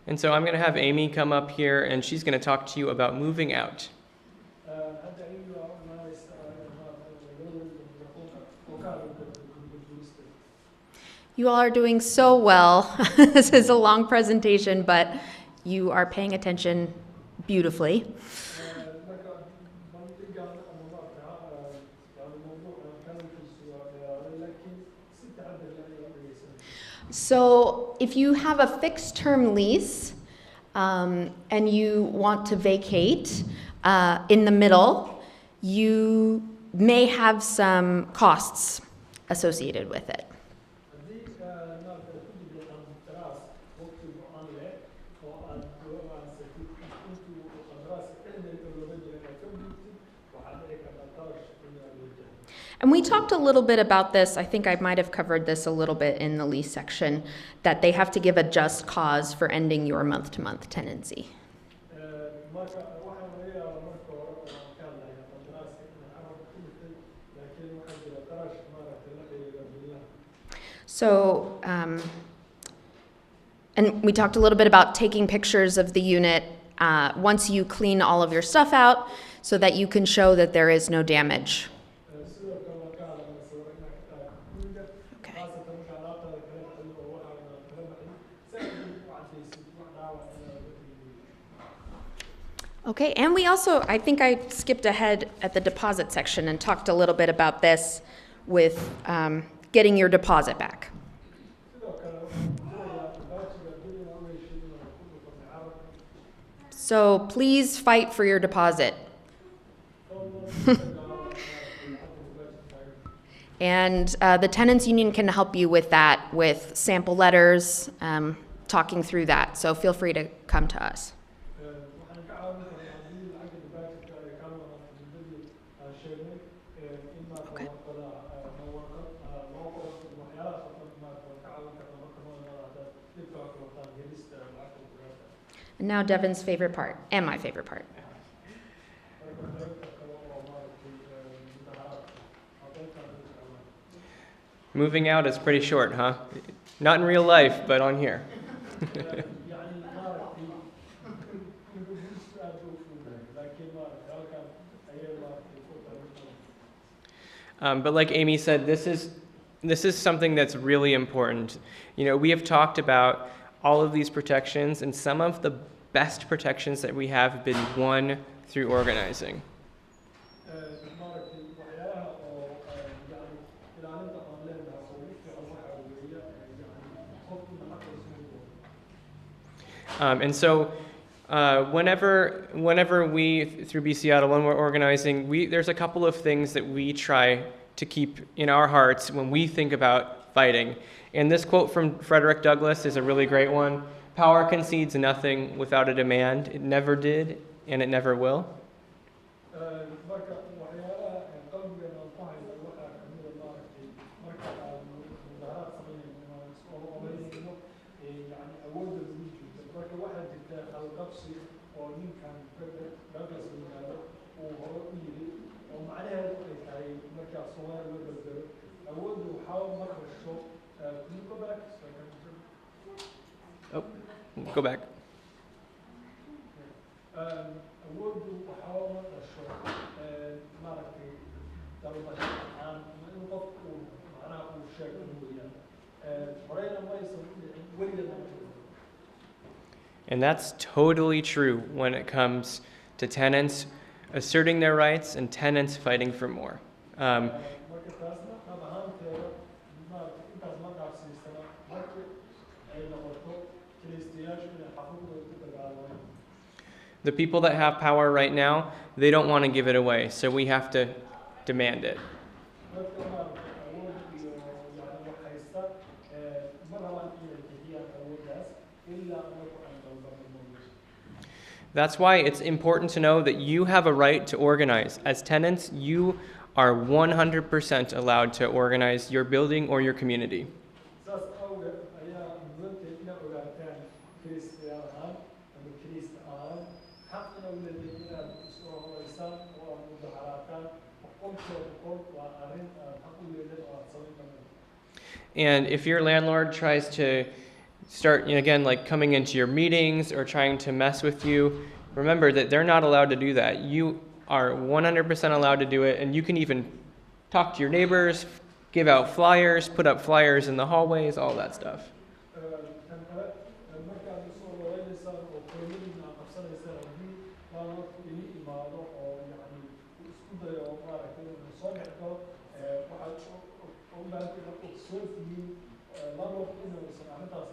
And so I'm going to have Amy come up here and she's going to talk to you about moving out. You all are doing so well. This is a long presentation, but you are paying attention beautifully. So if you have a fixed term lease and you want to vacate in the middle, you may have some costs associated with it. And we talked a little bit about this, I think I might have covered this a little bit in the lease section, that they have to give a just cause for ending your month-to-month tenancy. So, and we talked a little bit about taking pictures of the unit once you clean all of your stuff out so that you can show that there is no damage. Okay, and we also, I think I skipped ahead at the deposit section and talked a little bit about this with getting your deposit back. So please fight for your deposit. And the tenants union can help you with that, with sample letters, talking through that. So feel free to come to us. And now Devin's favorite part, and my favorite part. Moving out is pretty short, huh? Not in real life, but on here. But like Amy said, this is something that's really important. We have talked about all of these protections, and some of the best protections that we have been won through organizing. maaragtay waxyaalaha oo yani ilaalinta aan leenahay oo ugu fiican waxa weeye yani qofku naqaysan. And so whenever we, through B Seattle, when we're organizing, there's a couple of things that we try to keep in our hearts when we think about fighting. And this quote from Frederick Douglass is a really great one. Power concedes nothing without a demand. It never did, and it never will. marka waxyaalaha qalbigeena aan ku hayno waxaa kamid a maaragtay marka aan mudaharaad sameynayno aan soo ogeynayno yani awoodda lagu jirto marka waxaa jirta halqabsi oo ninkan Douglas yimaado uu hore u yiri oo macnaheedu ay tahay markaa Soomaali loo berbero awooddu waxaa ma dhasho can you go back so I can Oh, go back. awooddu waxaa ma dhasho maaragtay dalbasho aan in qofku macnaha uu sheego mooyaan horeyna ma aysan u dhicin weligeedna ma dhicin. And that's totally true when it comes to tenants asserting their rights and tenants fighting for more. marka taasna dhab ahaanteeda maaragtay intaas ma dhaafsiisana marka ay noqoto kiristayaashu inay xaquuqdooda ku dagaalamaan. The people that have power right now, they don't want to give it away, so we have to demand it. dadka maaragtay awood iyo yani wax haysta ma rabaan inay bixiyaan awooddaas ilaa anagu aan dalbano mooye. That's why it's important to know that you have a right to organize. As tenants, you are 100% allowed to organize your building or your community. saas awgeed ayaa mudanteed inaad ogaataan kiristayaal ahaan ama kirista ahaan xaqna u leedahay inaad isoo horeysaan oo aad mudaharaataan boqolkiiba boqol waa arrin aad xaq u leedahay oo aad samayn karto. And if your landlord tries to start, again, like coming into your meetings or trying to mess with you, remember that they're not allowed to do that. You are 100% allowed to do it, and you can even talk to your neighbors, give out flyers, put up flyers in the hallways, all that stuff. tan kale markaad isoo wareegaysaan oo kulmadiina aad qabsanaysaan haddii landlordku ini imaado oo yani isku dayo oo maaragtay inuu soo dhex galo waxaad u baahantahay inaad ogsoon tihiin landlordku inuusan arrintaas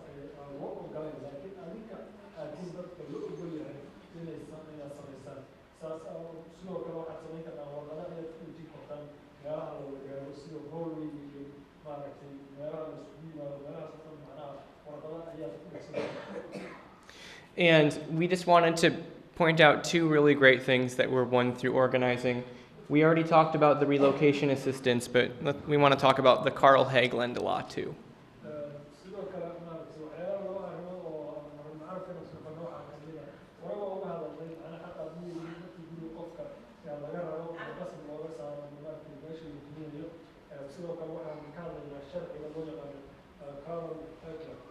loo ogolayn laakiin adinka aadin dadka loo ogol yahay inaad samaysaan saas sidoo kale waxaad samayn kartaan warqada inaad ku dhejin kartaan meelaha la wadagaago sida hallway iyo maaragtay meelaha la isugu yimaado meelahaas oo dhan macnaha warqada ayaad ku dhegsan kartaan. And we just wanted to point out two really great things that were won through organizing. We already talked about the relocation assistance, but we want to talk about the Carl Hageland law too. sidoo kale maaragtay waxyaalaha laba arrimood oo macarafkana sufano waxaa kamid a horaba uga hadalnay macnaha xataa buu markii guri qofka laga rabo qasab looga saaro maaragtay meesha la duminayo sidoo kale waxaan ka hadlaynaa sharciga loo yaqaano Carl Hageland.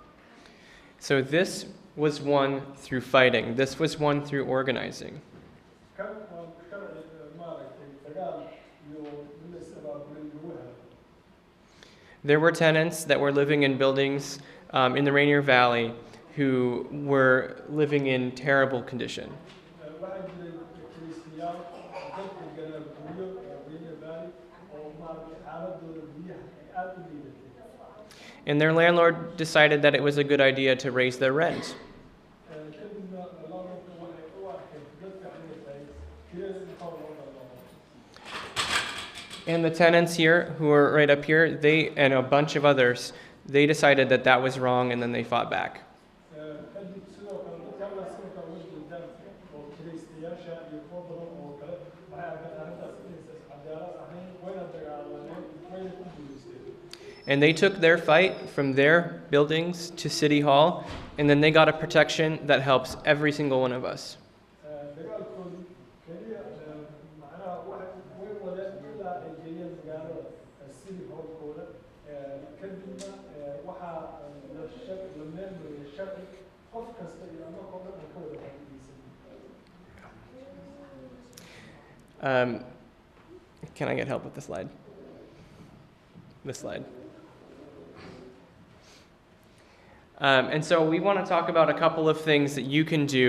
So this was won through fighting. This was won through organizing. kan waa sharci maaragtay dagaal iyo in la is abaabulay lagu helo. There were tenants that were living in buildings in the Rainier Valley who were living in terrible condition. waxaa jiray kiristayaal dadka gala guryo Rainier Valley oo maaragtay xaaladooda guryaha ay aad u liidatay. And their landlord decided that it was a good idea to raise their rent. kadibna landlordka waxay u arkay dadka inay tahay kirada in kor loo dhaqaaqo. And the tenants here, who are right up here, they and a bunch of others, they decided that that was wrong, and then they fought back. kadib sidoo kale dadka halkaas markaa uga jeedaan oo kiristayaasha iyo kuwa badan oo kale waxay arkeen arrintaas inaysan cadaalad ahayn wayna dagaalameen wayna ku guulaysteen. And they took their fight from their buildings to City Hall, and then they got a protection that helps every single one of us. dagaalkoodii keliya macnaha way wadeen ilaa ay geeyeen magaalada City Hall-kooda kadibna waxaa la meelmariyay sharci qof kasta iyo annagoo dhan aan ka wada faa'iidaysan. Can I get help with the slide? This slide. And so we want to talk about a couple of things that you can do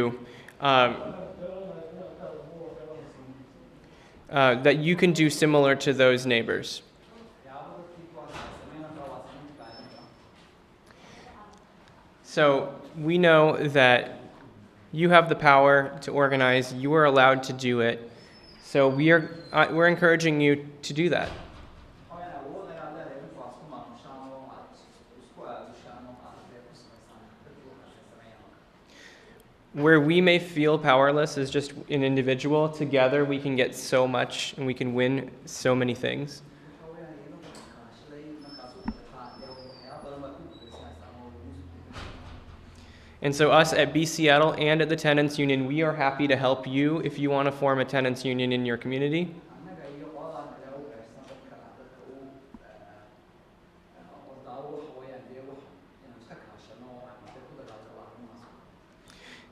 that you can do similar to those neighbors. So we know that you have the power to organize. You are allowed to do it. So we're encouraging you to do that. Where we may feel powerless as just an individual, together we can get so much and we can win so many things. And so us at B Seattle and at the Tenants Union, we are happy to help you if you want to form a tenants union in your community.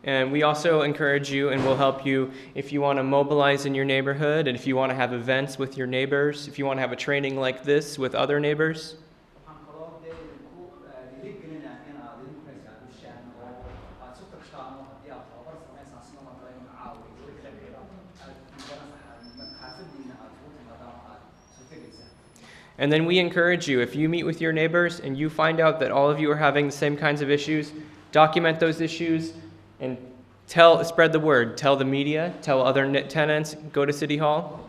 And we also encourage you and will help you if you want to mobilize in your neighborhood and if you want to have events with your neighbors, if you want to have a training like this with other neighbors. And then we encourage you, if you meet with your neighbors and you find out that all of you are having the same kinds of issues, document those issues and spread the word. Tell the media, tell other tenants, go to City Hall.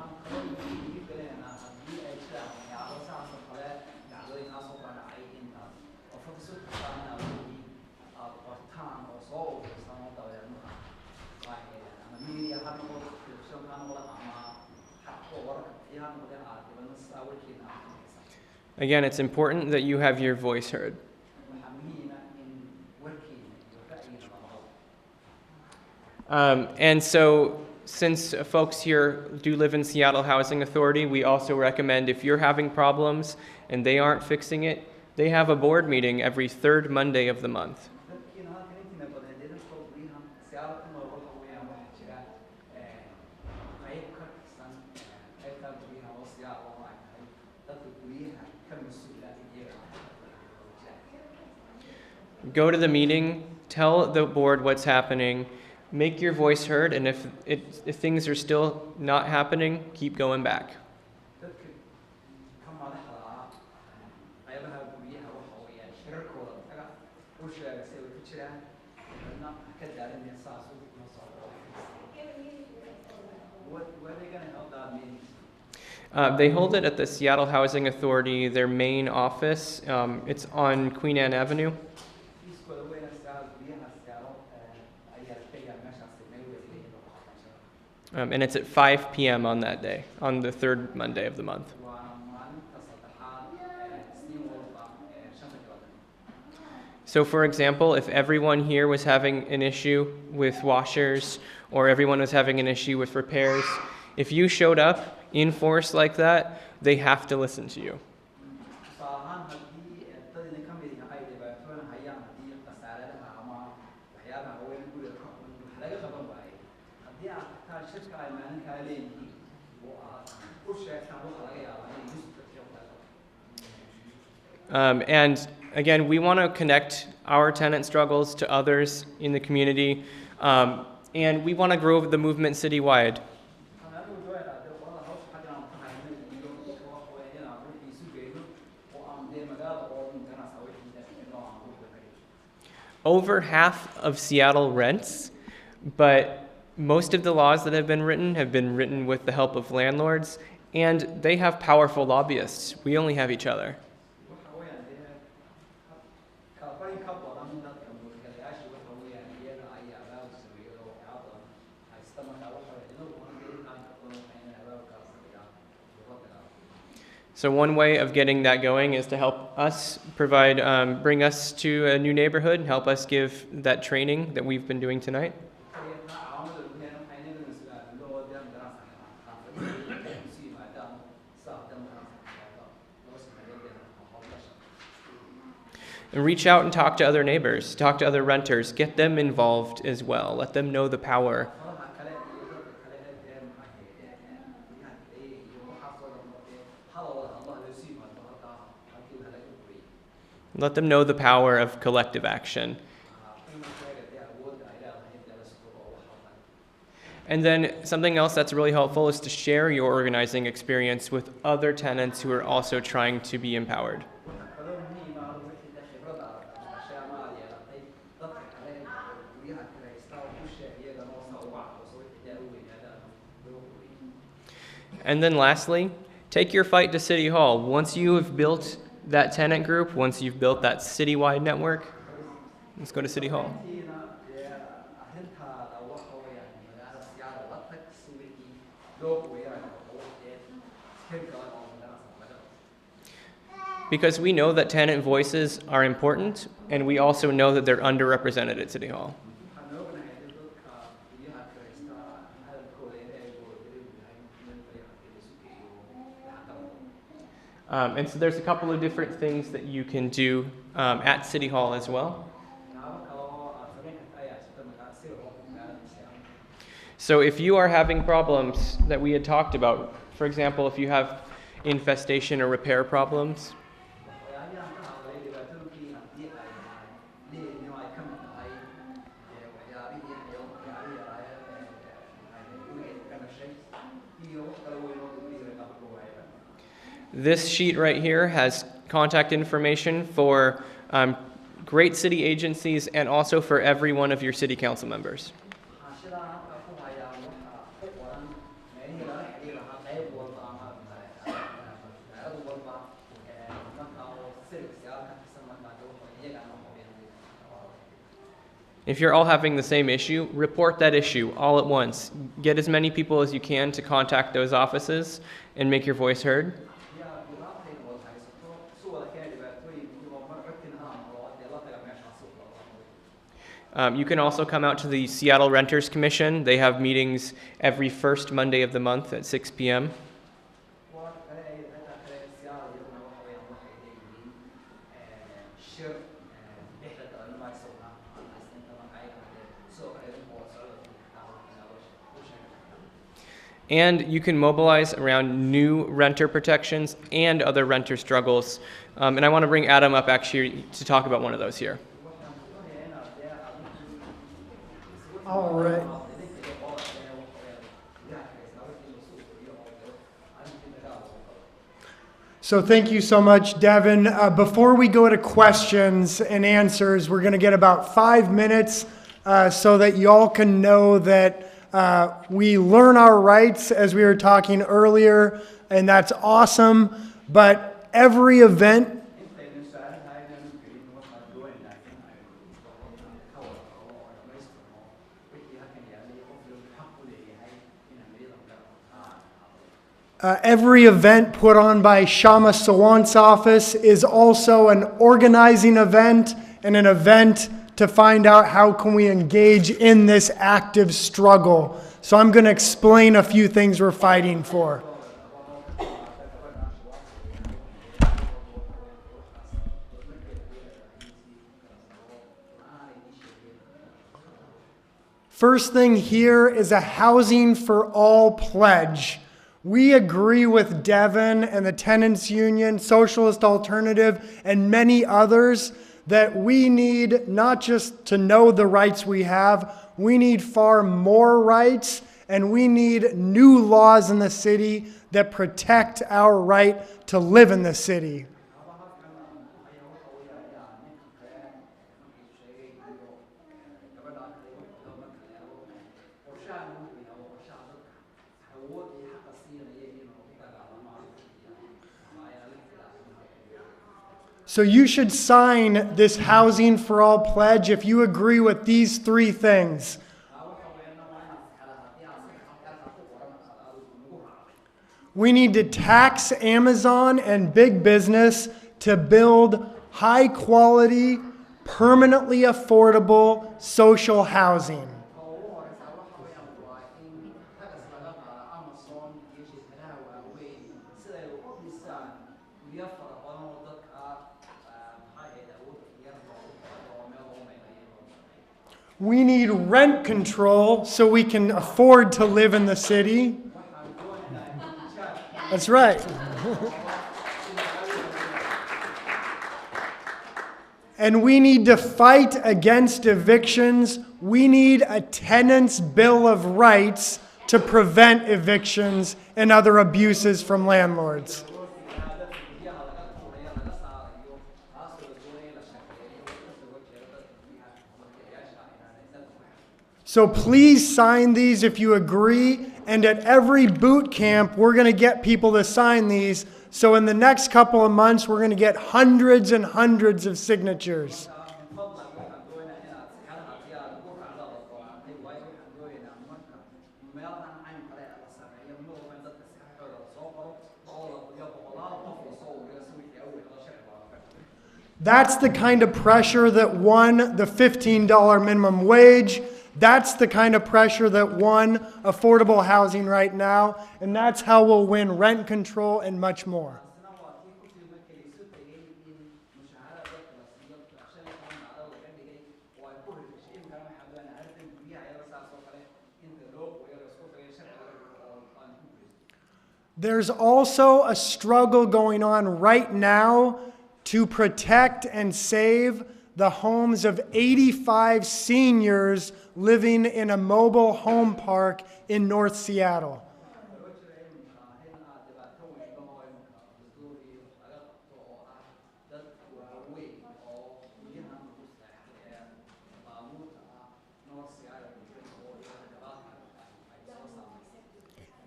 Again, it's important that you have your voice heard. And so, since folks here do live in Seattle Housing Authority, we also recommend if you're having problems and they aren't fixing it, they have a board meeting every third Monday of the month. Go to the meeting, tell the board what's happening, make your voice heard, and if things are still not happening, keep going back. They hold it at the Seattle Housing Authority, their main office. It's on Queen Anne Avenue. And it's at 5 p.m. on that day, on the third Monday of the month. So for example, if everyone here was having an issue with washers or everyone was having an issue with repairs, if you showed up in force like that, they have to listen to you. And again, we want to connect our tenant struggles to others in the community, and we want to grow the movement citywide. Over half of Seattle rents, but most of the laws that have been written with the help of landlords, and they have powerful lobbyists. We only have each other. So one way of getting that going is to help us bring us to a new neighborhood and help us give that training that we've been doing tonight. And reach out and talk to other neighbors, talk to other renters, get them involved as well, let them know the power. Let them know the power of collective action. And then something else that's really helpful is to share your organizing experience with other tenants who are also trying to be empowered. kaloo muhiim ah wixii da khibrada shaqo ama aad yeelatay dadka kale ee guryaha kiraysta oo ku sheeg iyagana oo saa uga caawiso wixii daa u weynaadaan loo kordhiyo. And then lastly, take your fight to City Hall. Once you have built that tenant group, once you've built that citywide network, let's go to City Hall. Intiina arrintaada waxa weeyaan magaalada Seattle la tag si wixii loo weeraro oo hirgala oo magaalada laga Because we know that tenant voices are important, and we also know that they're underrepresented at City Hall. waxaan ognahay in dadka guryaha kiraysta hadalkooda in eegooda dareemi yahay meel bayan in isu geeyo waxqabad. And so there's a couple of different things that you can do at City Hall as well. Waxyaabo kale oo aad samayn karta ayaa jirta magaalada sida oo magaalada Seattle. So if you are having problems that we had talked about, for example, if you have infestation or repair problems, waxyaabahan ka hadlay dhibaatooyinkii haddii ay leeyihiin oo ay ka mid tahay waxyaabihii waxyaabihii ay gurigeeda ka dhashay iyo wax kale weyn oo gurigeeda qabka waayaba. this sheet right here has contact information for great city agencies and also for every one of your city council members. Xaashidaa halkaa ku hayaa waxa ku qoran meelihii lala xiriir lahaa qayb walba ama magaalada walba marka oo sirka Seattle ka tirsan markaa wuxuu iyagana hubiyay. If you're all having the same issue, report that issue all at once. Get as many people as you can to contact those offices and make your voice heard. yaa dhibaatayna wada haysato si wada keen dhibaatooyinkii oo mar codkina ha maqlo dee la taga meeshaas u qabo. You can also come out to the Seattle Renters Commission. They have meetings every first Monday of the month at 6 p.m. kuwa kale ay dadka kale Seattle iyaguna waxa weeyaan waxay leeyihiin shir dhexda dhalma ay soo qaadaysan tahay ayagana soo kale oo socda And you can mobilize around new renter protections and other renter struggles. And I want to bring Adam up actually to talk about one of those here. All right. So thank you so much, Devin. Before we go to questions and answers, we're going to get about 5 minutes so that y'all can know that we learn our rights, as we were talking earlier, and that's awesome. But every event every event put on by Shama Sawant's office is also an organizing event and an event to find out how can we engage in this active struggle. So I'm going to explain a few things we're fighting for. First thing here is a Housing for All pledge. We agree with Devin and the Tenants Union, Socialist Alternative, and many others that we need not just to know the rights we have, we need far more rights, and we need new laws in the city that protect our right to live in the city. So you should sign this Housing for All pledge if you agree with these 3 things. We need to tax Amazon and big business to build high quality, permanently affordable social housing. We need rent control so we can afford to live in the city. That's right. And we need to fight against evictions We need a tenant's bill of rights to prevent evictions and other abuses from landlords. So please sign these if you agree. And at every boot camp, we're going to get people to sign these. So in the next couple of months, we're going to get hundreds and hundreds of signatures. That's the kind of pressure that won the $15 minimum wage. That's the kind of pressure that won affordable housing right now. And that's how we'll win rent control and much more. There's also a struggle going on right now to protect and save the homes of 85 seniors living in a mobile home park in North Seattle.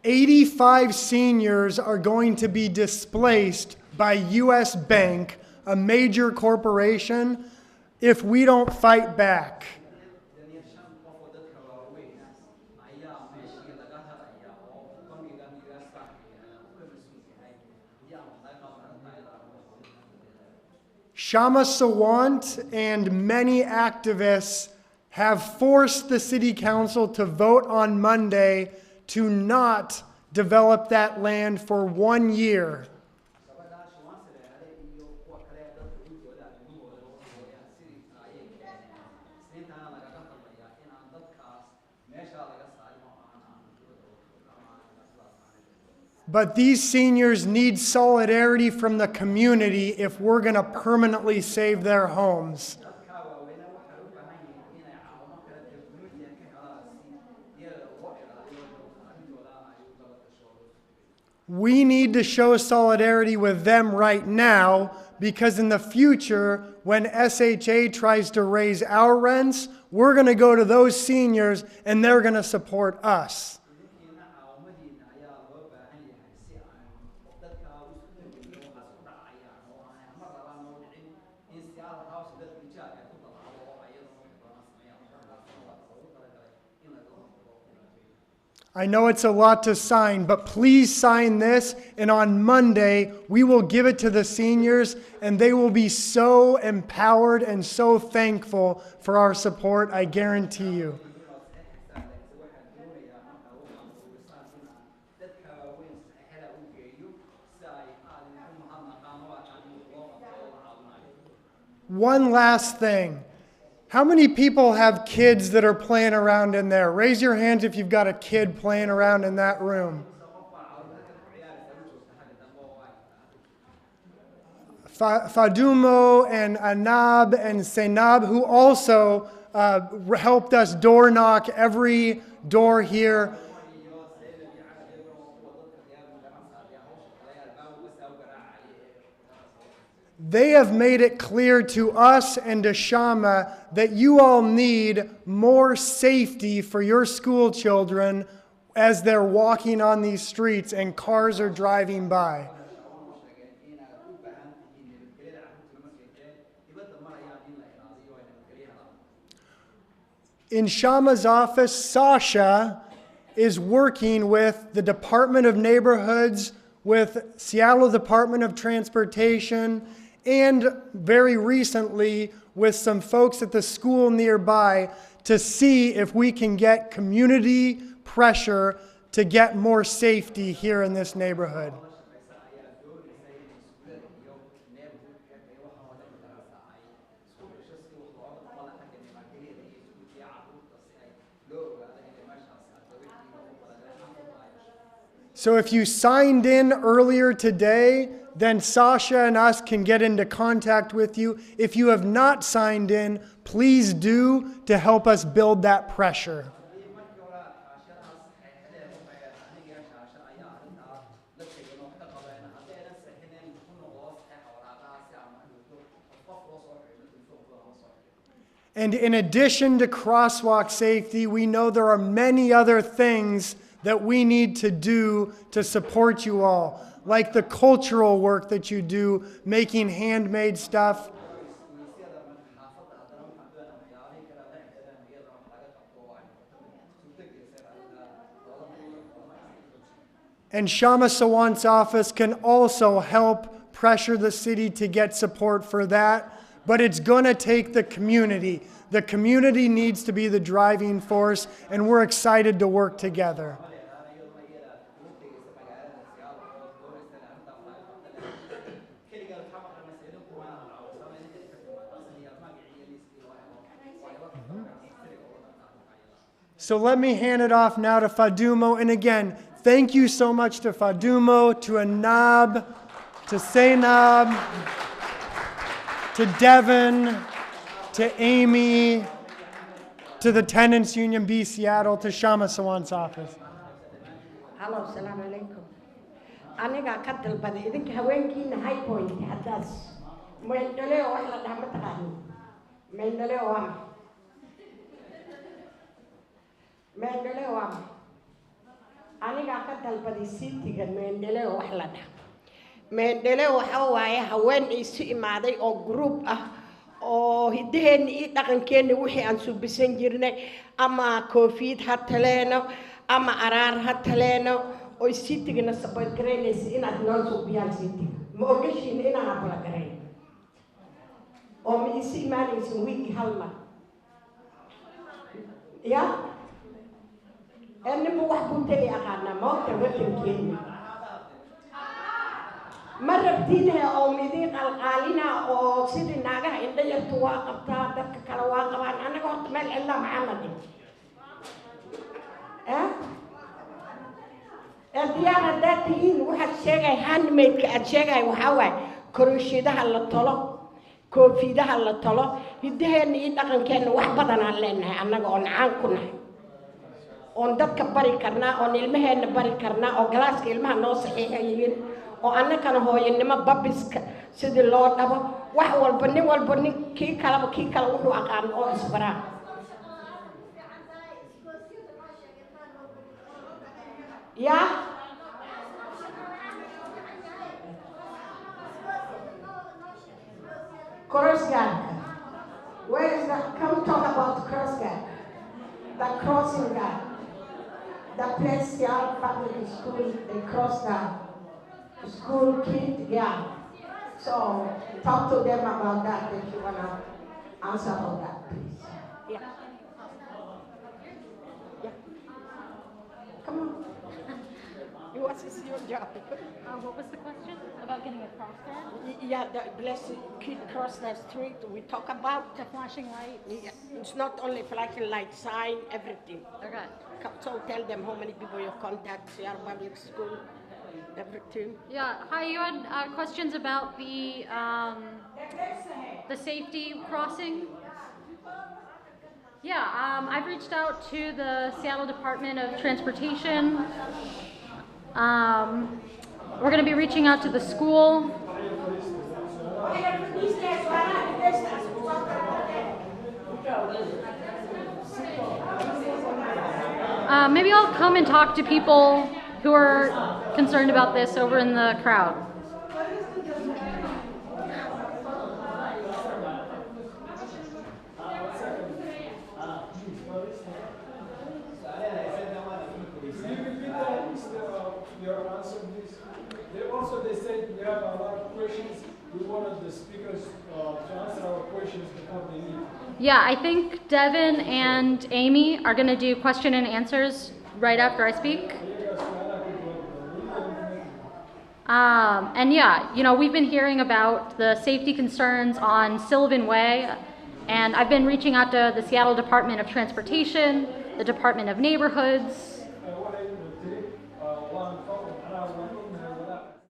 "85 seniors are going to be displaced by U.S. Bank, a major corporation, if we don't fight back." Shama Sawant and many activists have forced the city council to vote on Monday to not develop that land for 1 year. But these seniors need solidarity from the community if we're going to permanently save their homes. We need to show solidarity with them right now, because in the future, when SHA tries to raise our rents, we're going to go to those seniors and they're going to support us. I know it's a lot to sign, but please sign this, and on Monday, we will give it to the seniors, and they will be so empowered and so thankful for our support, I guarantee you. One last thing. How many people have kids that are playing around in there? Raise your hands if you've got a kid playing around in that room. Fadumo and Anab and Senab, who also helped us door knock every door here. They have made it clear to us and to Shama that you all need more safety for your school children as they're walking on these streets and cars are driving by. In Shama's office, Sasha is working with the Department of Neighborhoods, with Seattle Department of Transportation, and very recently with some folks at the school nearby to see if we can get community pressure to get more safety here in this neighborhood. So if you signed in earlier today, then Sasha and us can get into contact with you. If you have not signed in, please do to help us build that pressure. And in addition to crosswalk safety, we know there are many other things that we need to do to support you all, like the cultural work that you do, making handmade stuff. And Shama Sawant's office can also help pressure the city to get support for that. But it's going to take the community. The community needs to be the driving force, and we're excited to work together. So let me hand it off now to Fadumo. And again, thank you so much to Fadumo, to Anab, to Zainab, to Devin, to Amy, to the Tenants Union B Seattle, to Shama Sawant's office. Hello, assalamu alaikum. Aniga ka dalbaday idinka haweenkiina high point hadaas meendale oo wax la dhaha ma taqaani meendale oo ama meendale oo ama aniga ka dalbaday city-ga meendale oo wax la dhaha meendale waxa waaye haween isu imaaday oo group ah oo hidaheena iyo dhaqankeena wixii aan suubisan jirnay ama koofiyad ha taleeno ama araar ha taleeno oo city-gana support gareynaysa inaad noo suubiyaan city-ga ma ogashiin inaan abla gareyn oo ma isu imaanaysin week hal mar ya أنا مو واحد بنتلي أخذنا ما تبغى كيني مرة بدينها أو مدين القالينا أو سيد الناقة إندا يتواقب تادك كلواقب أنا قلت مال إلا محمد الديانة ذاتين واحد شيء هاندميد كأشياء وحواي كروشي ده على الطلاق كوفي ده على الطلاق يدهن يدقن كأنه واحد بدنا لنا أنا قلنا عنكنا on dadka bari karnaa oo ilmaheena bari karnaa oo galaaska ilmaha noo saxiixayeen oo annagana hooyanimo babiska sidii loo dhabo wax walba nin kii kale wuxuu aqaan oo isbaraa ya cross guard where is that come talk about cross guard the crossing guard. The place here, public school, they cross the school kid, yeah. So talk to them about that if you wanna answer all that, please. Yeah. Yeah. Come on. What is your job? What was the question about getting a cross guard? Yeah, the blessed kid cross the street. We talk about the flashing lights. Yeah. It's not only flashing light, sign, everything. Okay. So tell them how many people you contact, your public school, everything. Yeah. Hi, you had questions about the safety crossing. Yeah. I've reached out to the Seattle Department of Transportation. We're going to be reaching out to the school. Maybe I'll come and talk to people who are concerned about this over in the crowd. They said we have a lot of questions. We wanted the speakers to answer our questions before they leave. Yeah, I think Devin and Amy are going to do question and answers right after I speak. And yeah, you know, we've been hearing about the safety concerns on Sylvan Way, and I've been reaching out to the Seattle Department of Transportation, the Department of Neighborhoods,